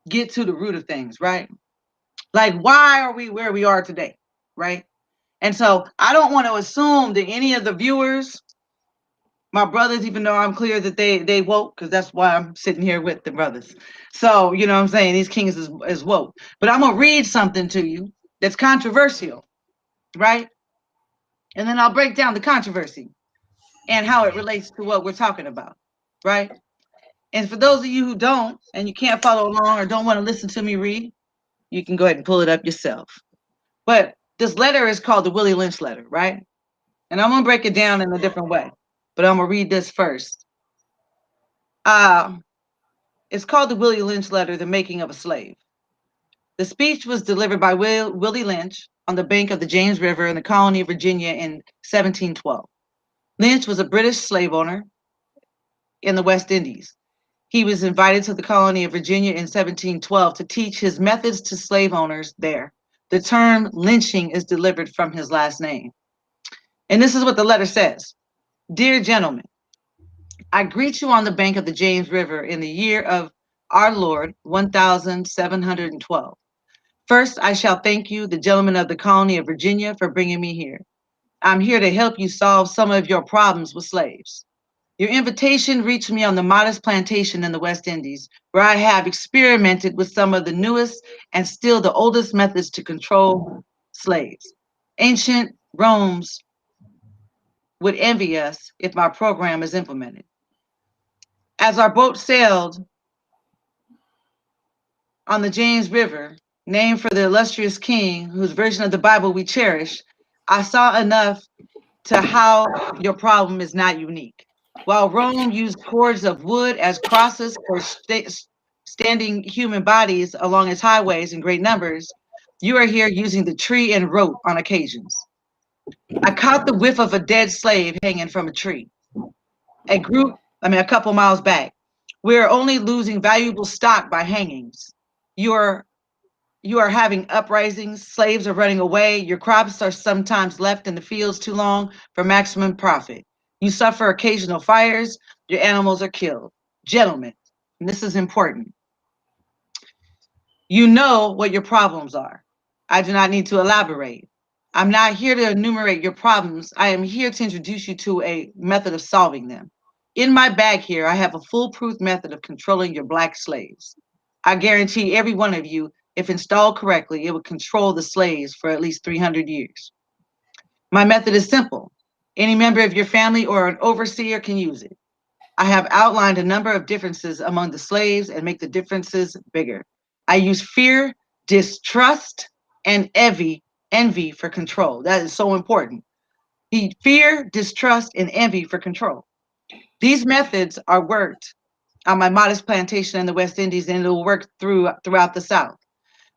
get to the root of things, right? Like, why are we where we are today, right? And so I don't want to assume that any of the viewers, my brothers, even though I'm clear that they woke, because that's why I'm sitting here with the brothers. So, you know what I'm saying? These kings is woke. But I'm going to read something to you that's controversial, right? And then I'll break down the controversy and how it relates to what we're talking about, right? And for those of you who don't, and you can't follow along or don't want to listen to me read, you can go ahead and pull it up yourself. But this letter is called the Willie Lynch letter, right? And I'm going to break it down in a different way, but I'm going to read this first. It's called the Willie Lynch letter, The Making of a Slave. The speech was delivered by Willie Lynch on the bank of the James River in the colony of Virginia in 1712. Lynch was a British slave owner in the West Indies. He was invited to the colony of Virginia in 1712 to teach his methods to slave owners there. The term lynching is delivered from his last name. And this is what the letter says. Dear gentlemen, I greet you on the bank of the James River in the year of our Lord, 1712. First, I shall thank you, the gentlemen of the colony of Virginia, for bringing me here. I'm here to help you solve some of your problems with slaves. Your invitation reached me on the modest plantation in the West Indies, where I have experimented with some of the newest and still the oldest methods to control slaves. Ancient Rome's would envy us if my program is implemented. As our boat sailed on the James River, named for the illustrious king whose version of the Bible we cherish, I saw enough to how your problem is not unique. While Rome used cords of wood as crosses for standing human bodies along its highways in great numbers, you are here using the tree and rope on occasions. I caught the whiff of a dead slave hanging from a tree. A couple miles back. We're only losing valuable stock by hangings. You are having uprisings, slaves are running away, your crops are sometimes left in the fields too long for maximum profit. You suffer occasional fires, your animals are killed. Gentlemen, and this is important, you know what your problems are. I do not need to elaborate. I'm not here to enumerate your problems. I am here to introduce you to a method of solving them. In my bag here, I have a foolproof method of controlling your black slaves. I guarantee every one of you, if installed correctly, it would control the slaves for at least 300 years. My method is simple. Any member of your family or an overseer can use it. I have outlined a number of differences among the slaves and make the differences bigger. I use fear, distrust, and envy envy for control. That is so important. Fear, distrust, and envy for control. These methods are worked on my modest plantation in the West Indies, and it will work throughout the South.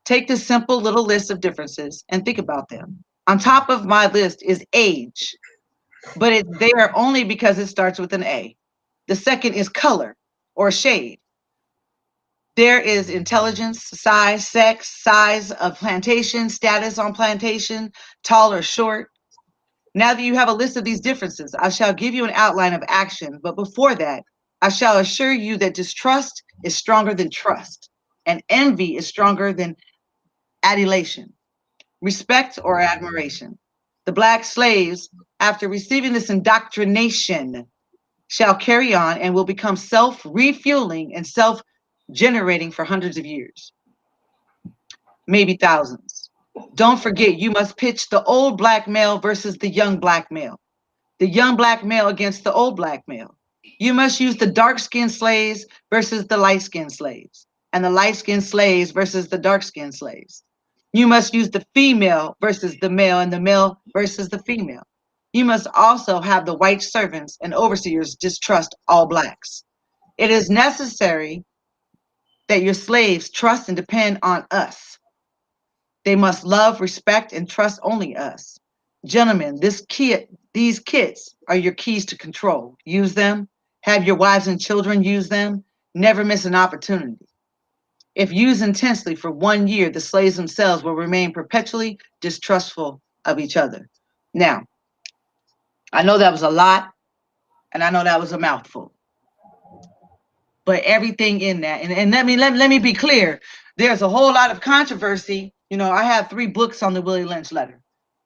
Take this simple little list of differences and think about them. On top of my list is age, but it's there only because it starts with an A. The second is color or shade. There is intelligence, size, sex, size of plantation, status on plantation, tall or short. Now that you have a list of these differences, I shall give you an outline of action. But before that, I shall assure you that distrust is stronger than trust, and envy is stronger than adulation, respect or admiration. The black slaves, after receiving this indoctrination, shall carry on and will become self-refueling and self-generating for hundreds of years, maybe thousands. Don't forget, you must pitch the old black male versus the young black male, the young black male against the old black male. You must use the dark-skinned slaves versus the light-skinned slaves, and the light-skinned slaves versus the dark-skinned slaves. You must use the female versus the male, and the male versus the female. You must also have the white servants and overseers distrust all blacks. It is necessary that your slaves trust and depend on us. They must love, respect, and trust only us. Gentlemen, these kits are your keys to control. Use them. Have your wives and children use them. Never miss an opportunity. If used intensely for 1 year, the slaves themselves will remain perpetually distrustful of each other. Now, I know that was a lot, and I know that was a mouthful. But everything in that, and let me be clear, there's a whole lot of controversy. You know, I have 3 books on the Willie Lynch letter.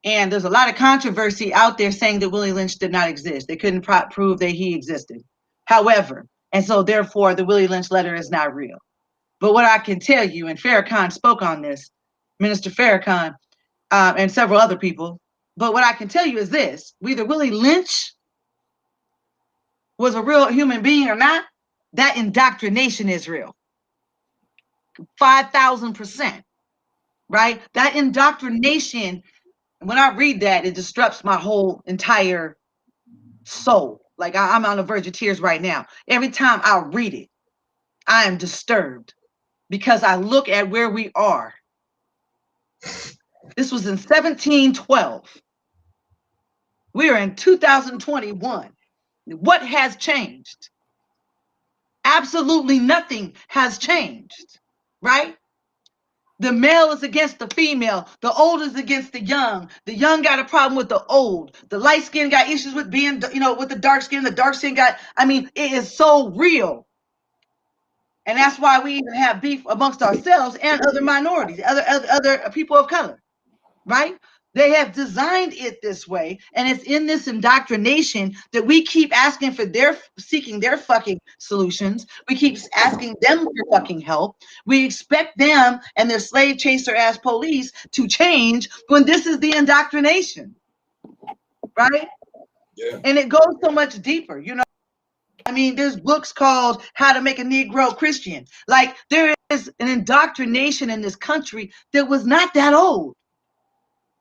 And there's a lot of controversy out there saying that Willie Lynch did not exist. They couldn't prove that he existed. However, and so therefore the Willie Lynch letter is not real. But what I can tell you, and Farrakhan spoke on this, Minister Farrakhan, and several other people. But what I can tell you is this: whether Willie Lynch was a real human being or not, that indoctrination is real. 5,000%, right? That indoctrination, when I read that, it disrupts my whole entire soul. Like I'm on the verge of tears right now. Every time I read it, I am disturbed because I look at where we are. This was in 1712. We are in 2021. What has changed? Absolutely nothing has changed, right? The male is against the female. The old is against the young. The young got a problem with the old. The light skin got issues with being, with the dark skin. The dark skin got, it is so real. And that's why we even have beef amongst ourselves and other minorities, other people of color, right? They have designed it this way, and it's in this indoctrination that we keep asking for seeking their fucking solutions. We keep asking them for fucking help. We expect them and their slave chaser ass police to change when this is the indoctrination, right? Yeah. And it goes so much deeper, there's books called How to Make a Negro Christian. Like, there is an indoctrination in this country that was not that old.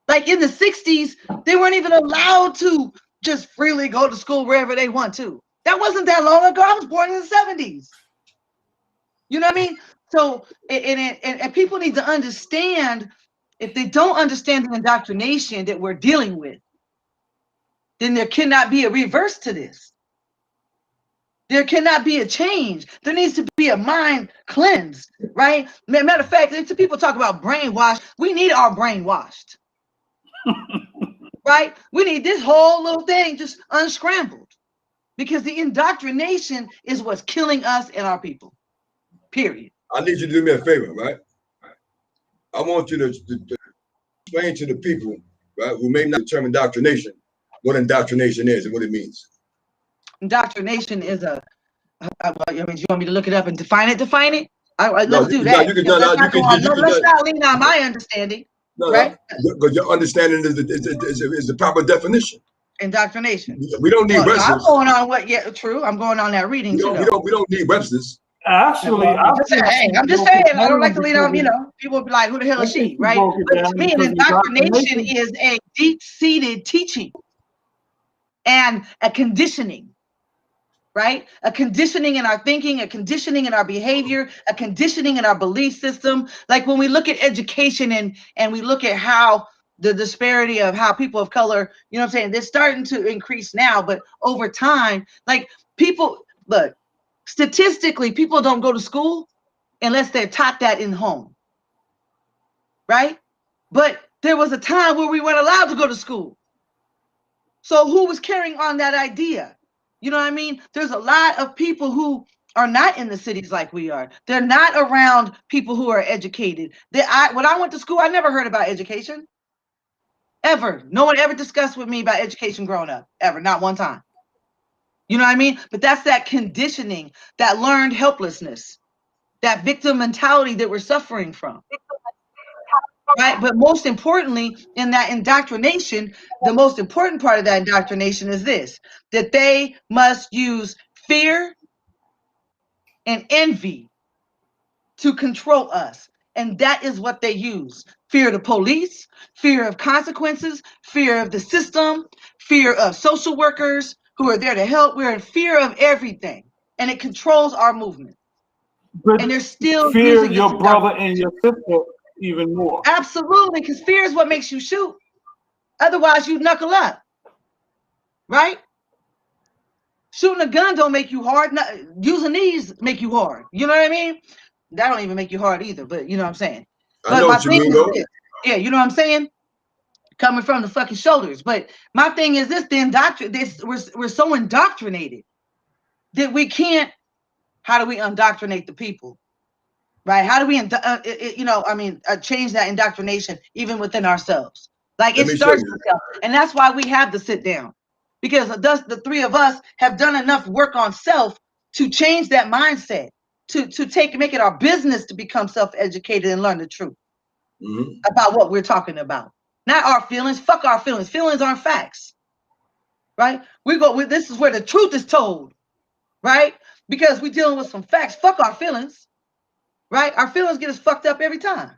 Like in the 60s, they weren't even allowed to just freely go to school wherever they want to. That wasn't that long ago. I was born in the 70s. You know what I mean? So, and people need to understand, if they don't understand the indoctrination that we're dealing with, then there cannot be a reverse to this. There cannot be a change. There needs to be a mind cleansed, right? Matter of fact, people talk about brainwash. We need our brainwashed. Right? We need this whole little thing just unscrambled, because the indoctrination is what's killing us and our people. Period. I need you to do me a favor, right? I want you to explain to the people, right, who may not determine indoctrination, what indoctrination is and what it means. Indoctrination is you want me to look it up and define it? Let's do that. Let's not lean on my understanding. No, right? Because your understanding is the proper definition. Indoctrination. We don't need Webster's. I'm going on true. I'm going on that reading. We don't need Webster's. Actually, I'm just saying. I don't like to lean on. People be like, "Who the hell is she?" Right? But to me, an indoctrination is a deep-seated teaching and a conditioning. Right? A conditioning in our thinking, a conditioning in our behavior, a conditioning in our belief system. Like when we look at education and we look at how the disparity of how people of color, you know what I'm saying, they're starting to increase now, but over time, like people, look, statistically, people don't go to school unless they're taught that in home. Right? But there was a time where we weren't allowed to go to school. So who was carrying on that idea? You know what I mean? There's a lot of people who are not in the cities like we are. They're not around people who are educated. When I went to school, I never heard about education. Ever. No one ever discussed with me about education growing up. Ever. Not one time. You know what I mean? But that's that conditioning, that learned helplessness, that victim mentality that we're suffering from. Right? But most importantly, in that indoctrination, the most important part of that indoctrination is this, that they must use fear and envy to control us. And that is what they use. Fear of the police, fear of consequences, fear of the system, fear of social workers who are there to help. We're in fear of everything. And it controls our movement. But and they're still fear using your brother and your sister even more. Absolutely, because fear is what makes you shoot. Otherwise, you knuckle up, right? Shooting a gun don't make you hard. Using these make you hard. You know what I mean? That don't even make you hard either. But you know what I'm saying. I know what you mean, though. Yeah, you know what I'm saying. Coming from the fucking shoulders. But my thing is this: we're so indoctrinated that we can't. How do we indoctrinate the people? Right? How do we, change that indoctrination even within ourselves? Like it starts with self, and that's why we have to sit down, because the three of us have done enough work on self to change that mindset, to make it our business to become self-educated and learn the truth about what we're talking about. Not our feelings. Fuck our feelings. Feelings aren't facts. Right? This is where the truth is told. Right? Because we're dealing with some facts. Fuck our feelings. Right? Our feelings get us fucked up every time.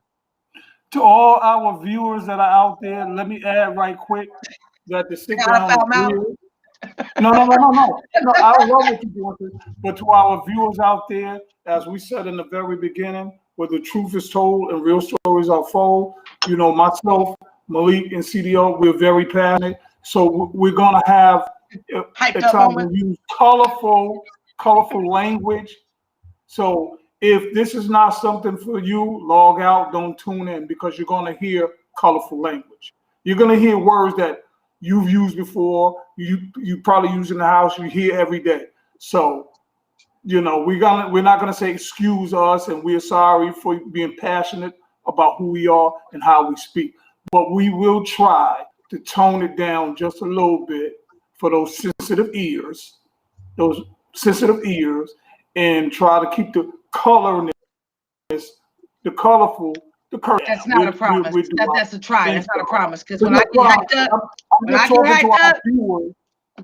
To all our viewers that are out there, let me add right quick that the sit down is real. No. I love what you're doing. But to our viewers out there, as we said in the very beginning, where the truth is told and real stories are told, myself, Malik, and CDL, we're very passionate. So we're gonna have at times we use colorful language. So if this is not something for you, log out, don't tune in, because you're going to hear colorful language. You're going to hear words that you've used before, you probably use in the house, you hear every day. So, we're not going to say excuse us and we're sorry for being passionate about who we are and how we speak. But we will try to tone it down just a little bit for those sensitive ears, and try to keep the colorness, the colorful, the color. That's not a promise. That's a try. That's not a promise. Because when I get hyped up,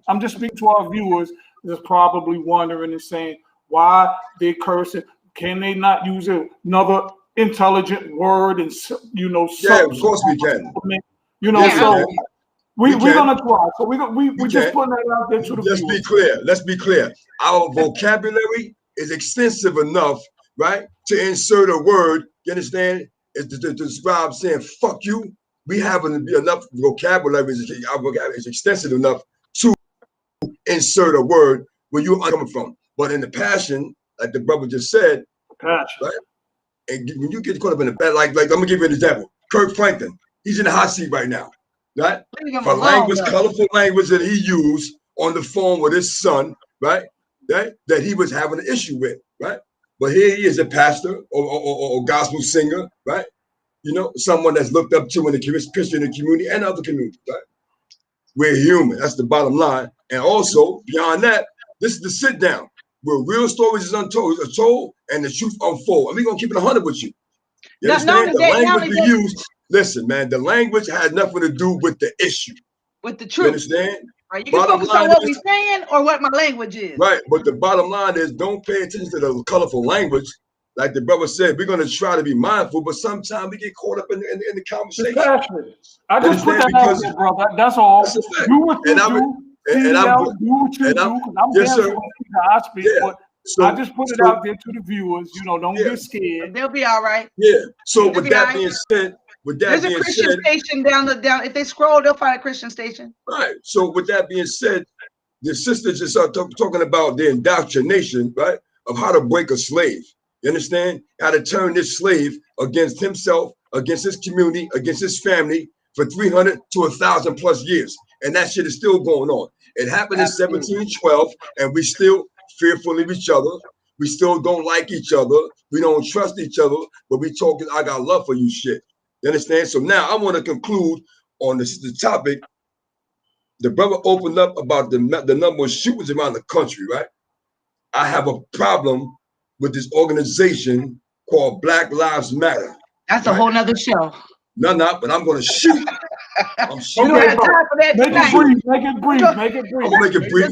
I'm just speaking to our viewers that's probably wondering and saying why they cursing. Can they not use another intelligent word and Yeah, of course we can. So we're gonna try. So we just putting that out there to the viewers. Let's be clear. Our vocabulary is extensive enough, right, to insert a word, you understand, to describe saying fuck you. We have enough vocabulary, our vocabulary is extensive enough to insert a word where you're coming from. But in the passion, like the brother just said, right, and when you get caught up in the bad, like I'm gonna give you an example. Kirk Franklin, he's in the hot seat right now, right? For colorful language that he used on the phone with his son, right? That he was having an issue with, right? But here he is, a pastor or gospel singer, right? Someone that's looked up to in the Christian community and other communities, right? We're human. That's the bottom line. And also, beyond that, this is the sit down where real stories are told and the truth unfold. And we're going to keep it 100 with you. You understand? The language we use, listen, man, the language has nothing to do with the issue. With the truth. You understand? Right. You can focus on what we're saying or what my language is. Right. But the bottom line is don't pay attention to the colorful language. Like the brother said, we're going to try to be mindful, but sometimes we get caught up in the conversation. I just put that out there, brother. That's all. That's a fact. Do what you do. CDL, do what you do. I'm yes, sir. I speak, but I just put it out there to the viewers. You know, don't get scared. They'll be all right. Yeah. So with that being said, there's a Christian station down. If they scroll, they'll find a Christian station. Right. So with that being said, the sisters just are talking about the indoctrination, right, of how to break a slave. You understand? How to turn this slave against himself, against his community, against his family for 300 to 1,000 plus years. And that shit is still going on. It happened in 1712, and we still fearful of each other. We still don't like each other. We don't trust each other, but we talking, I got love for you shit. You understand? So now I want to conclude on the topic. The brother opened up about the number of shootings around the country, right? I have a problem with this organization called Black Lives Matter. That's a whole nother show. No, but I'm going to shoot. I'm shooting. You don't have time for that tonight. Make it brief. I'm going to make it brief.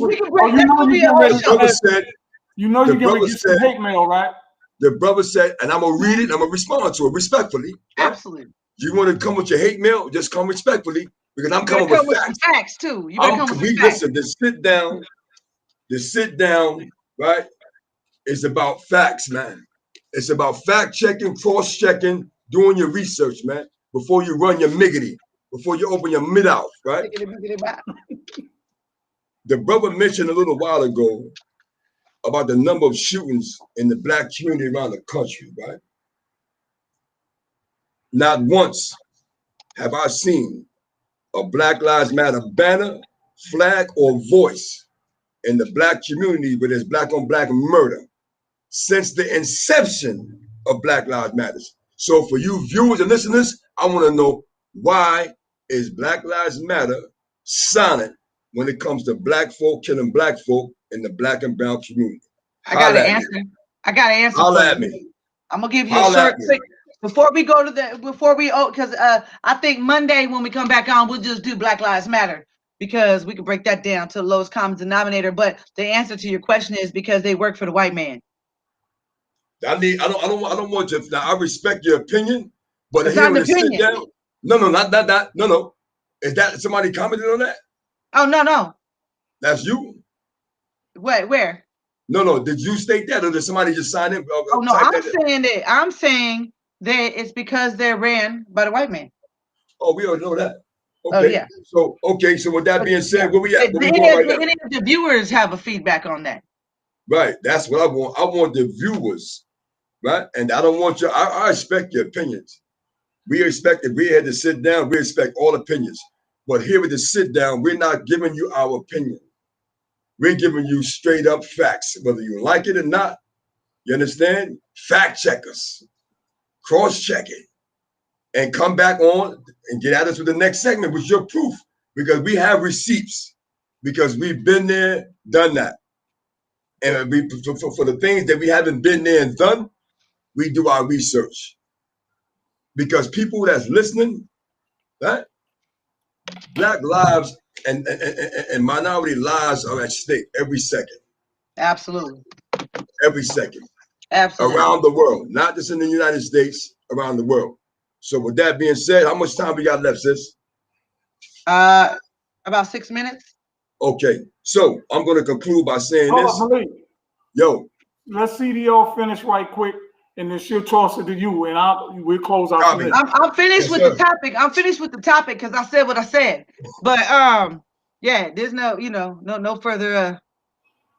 You know you're going to get some hate mail, right? The brother said, and I'm going to read it, I'm going to respond to it respectfully. Right? Absolutely. You want to come with your hate mail, just come respectfully, because I'm coming with facts. Facts too. You better come with facts. Listen, the sit down, right, is about facts, man. It's about fact checking, cross checking, doing your research, man, before you run your miggity, before you open your mouth, right? The brother mentioned a little while ago about the number of shootings in the black community around the country, right? Not once have I seen a Black Lives Matter banner, flag, or voice in the black community where there's black on black murder since the inception of Black Lives Matter. So for you viewers and listeners, I want to know, why is Black Lives Matter silent when it comes to black folk killing black folk in the black and brown community? I got an answer. Holla at me. I'm gonna give you a short, quick. Before we go to because I think Monday when we come back on, we'll just do Black Lives Matter, because we can break that down to the lowest common denominator. But the answer to your question is because they work for the white man. I don't want to. Now I respect your opinion, but it's not an opinion. Sit down, no, not that. No. Is that somebody commented on that? Oh no. That's you. Where? No. Did you state that, or did somebody just sign in? Oh no, I'm saying that it's because they're ran by the white man. Oh, we already know that. Okay. Oh yeah. So with that being said, where we at? Any of the viewers have a feedback on that? Right. That's what I want. I want the viewers, right? And I don't want your. I respect your opinions. We expect, if we had to sit down, we expect all opinions. But here with the sit down, we're not giving you our opinion. We're giving you straight up facts, whether you like it or not. You understand? Fact check us, cross check it, and come back on and get at us with the next segment with your proof, because we have receipts, because we've been there, done that. And for the things that we haven't been there and done, we do our research. Because people that's listening, right? Black lives and minority lives are at stake every second. Absolutely. Every second. Absolutely. Around the world, not just in the United States, around the world. So with that being said, how much time we got left, sis? About 6 minutes. Okay, so I'm going to conclude by saying this. Malik. Yo. Let's CDL finish right quick, and then she'll toss it to you, and we'll close out. I'm finished with the topic. I'm finished with the topic because I said what I said. But yeah, there's no, no further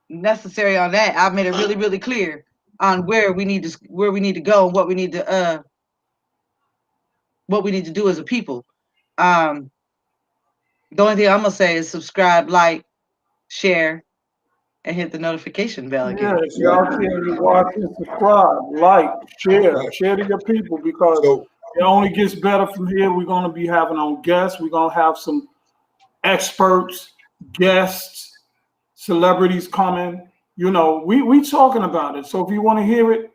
necessary on that. I've made it really, really clear on where we need to go and what we need to do as a people. The only thing I'm gonna say is subscribe, like, share, and hit the notification bell again. Yes, y'all can watch and subscribe, like, share to your people, because it only gets better from here. We're gonna be having on guests. We're gonna have some experts, guests, celebrities coming. We talking about it. So if you want to hear it,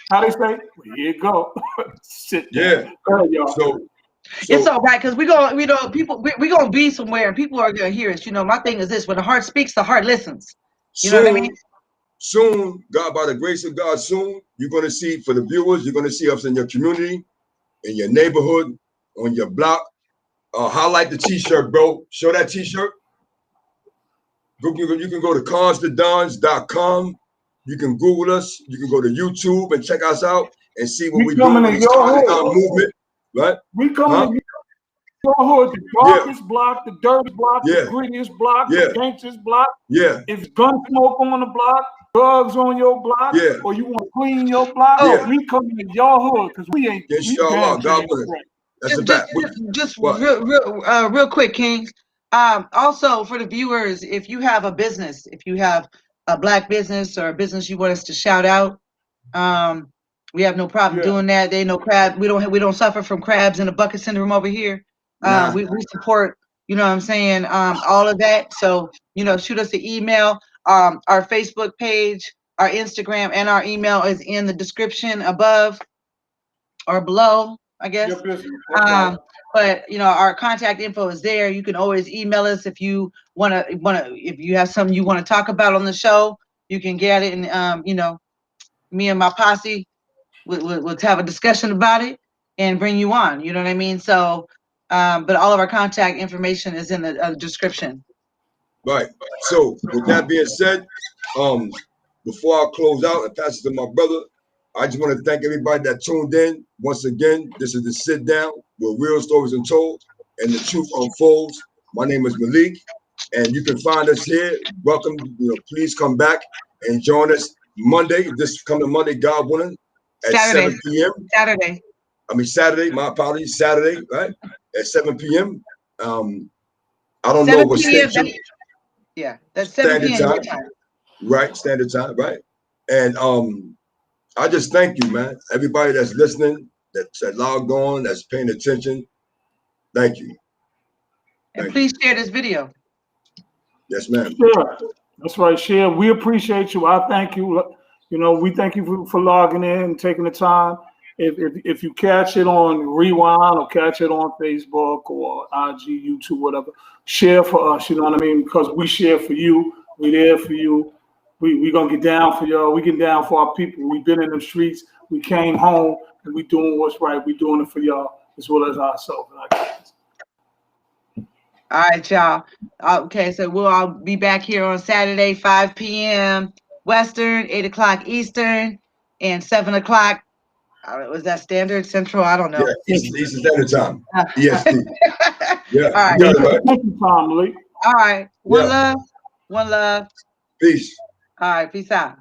how they say, well, here you go. Sit down. Yeah. Y'all. So, it's all right because we gonna be somewhere and people are gonna hear us. You know, my thing is this: when the heart speaks, the heart listens. You know what I mean? Soon, God, by the grace of God, soon you're gonna see, for the viewers, you're gonna see us in your community, in your neighborhood, on your block. Highlight the T-shirt, bro. Show that T-shirt. You can go to consthedons.com. You can Google us. You can go to YouTube and check us out and see what we're doing with this Constant movement. Right? We coming to your hood, the darkest block, the dirtiest block, the grittiest block, the gangsters block. Yeah. If gun smoke on the block, drugs on your block, or you want to clean your block, we coming to your hood because we ain't. Inshallah, God willing. That's a fact. Just real quick, Kings. Also, for the viewers, if you have a business, if you have a black business or a business you want us to shout out, we have no problem doing that. They know crab. We don't suffer from crabs in a bucket syndrome over here. We support. You know what I'm saying? All of that. So shoot us an email. Our Facebook page, our Instagram, and our email is in the description above or below, I guess. But our contact info is there. You can always email us if you if you have something you want to talk about on the show, you can get it. And me and my posse we'll have a discussion about it and bring you on. You know what I mean? So, but all of our contact information is in the description. Right. So with that being said, before I close out and pass it to my brother, I just want to thank everybody that tuned in. Once again, this is the Sit Down where real stories are told and the truth unfolds. My name is Malik, and you can find us here. Welcome. Please come back and join us Monday, this coming Monday, God willing, at Saturday. 7 p.m. Saturday. My apologies. Saturday, right? At 7 p.m. I don't know what station. That's 7 p.m. time. Right, standard time, right? And I just thank you, man. Everybody that's listening, that's logged on, that's paying attention. Thank you. And please share this video. Yes, ma'am. Sure. That's right, share. We appreciate you. I thank you. We thank you for logging in and taking the time. If you catch it on Rewind or catch it on Facebook or IG, YouTube, whatever, share for us. You know what I mean? Because we share for you. We there for you. We gonna get down for y'all. We get down for our people. We've been in the streets. We came home and we doing what's right. We doing it for y'all as well as ourselves. All right, y'all. Okay, so we'll all be back here on Saturday, 5 p.m. Western, 8 o'clock Eastern, and 7 o'clock. Was that Standard Central? I don't know. Yeah, Eastern Standard Time. EST. Yeah. All right. Thank you, Tom, Malik. All right. One love. Peace. All right. Peace out.